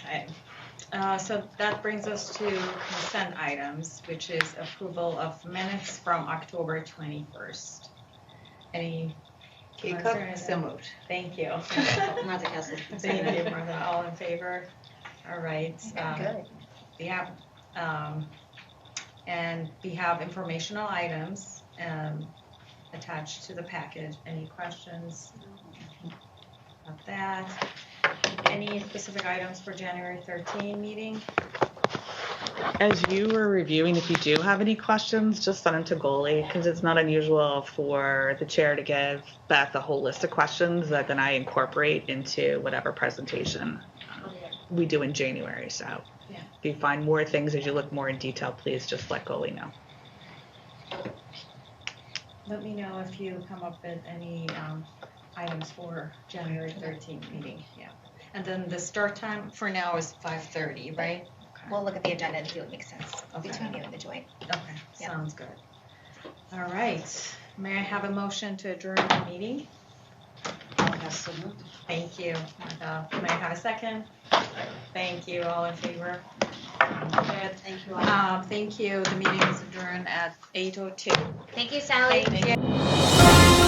Okay. So that brings us to consent items, which is approval of minutes from October 21st. Any? Kate Cook, so moved. Thank you. Martha Kessler. Thank you, Martha. All in favor? All right. Good. Yeah. And we have informational items attached to the package. Any questions about that? Any specific items for January 13 meeting? As you were reviewing, if you do have any questions, just send them to Goalie, because it's not unusual for the chair to give Beth a whole list of questions that then I incorporate into whatever presentation we do in January. So Yeah. if you find more things as you look more in detail, please just let Goalie know. Let me know if you come up with any items for January 13th meeting, yeah. And then the start time for now is 5:30, right? We'll look at the agenda and see what makes sense Okay. between you and the joint. Okay, Yeah. sounds good. All right, may I have a motion to adjourn the meeting? Thank you. May I have a second? Thank you, all in favor? Good. Thank you all. Thank you, the meeting is adjourned at 8:02. Thank you, Sally. Thank you.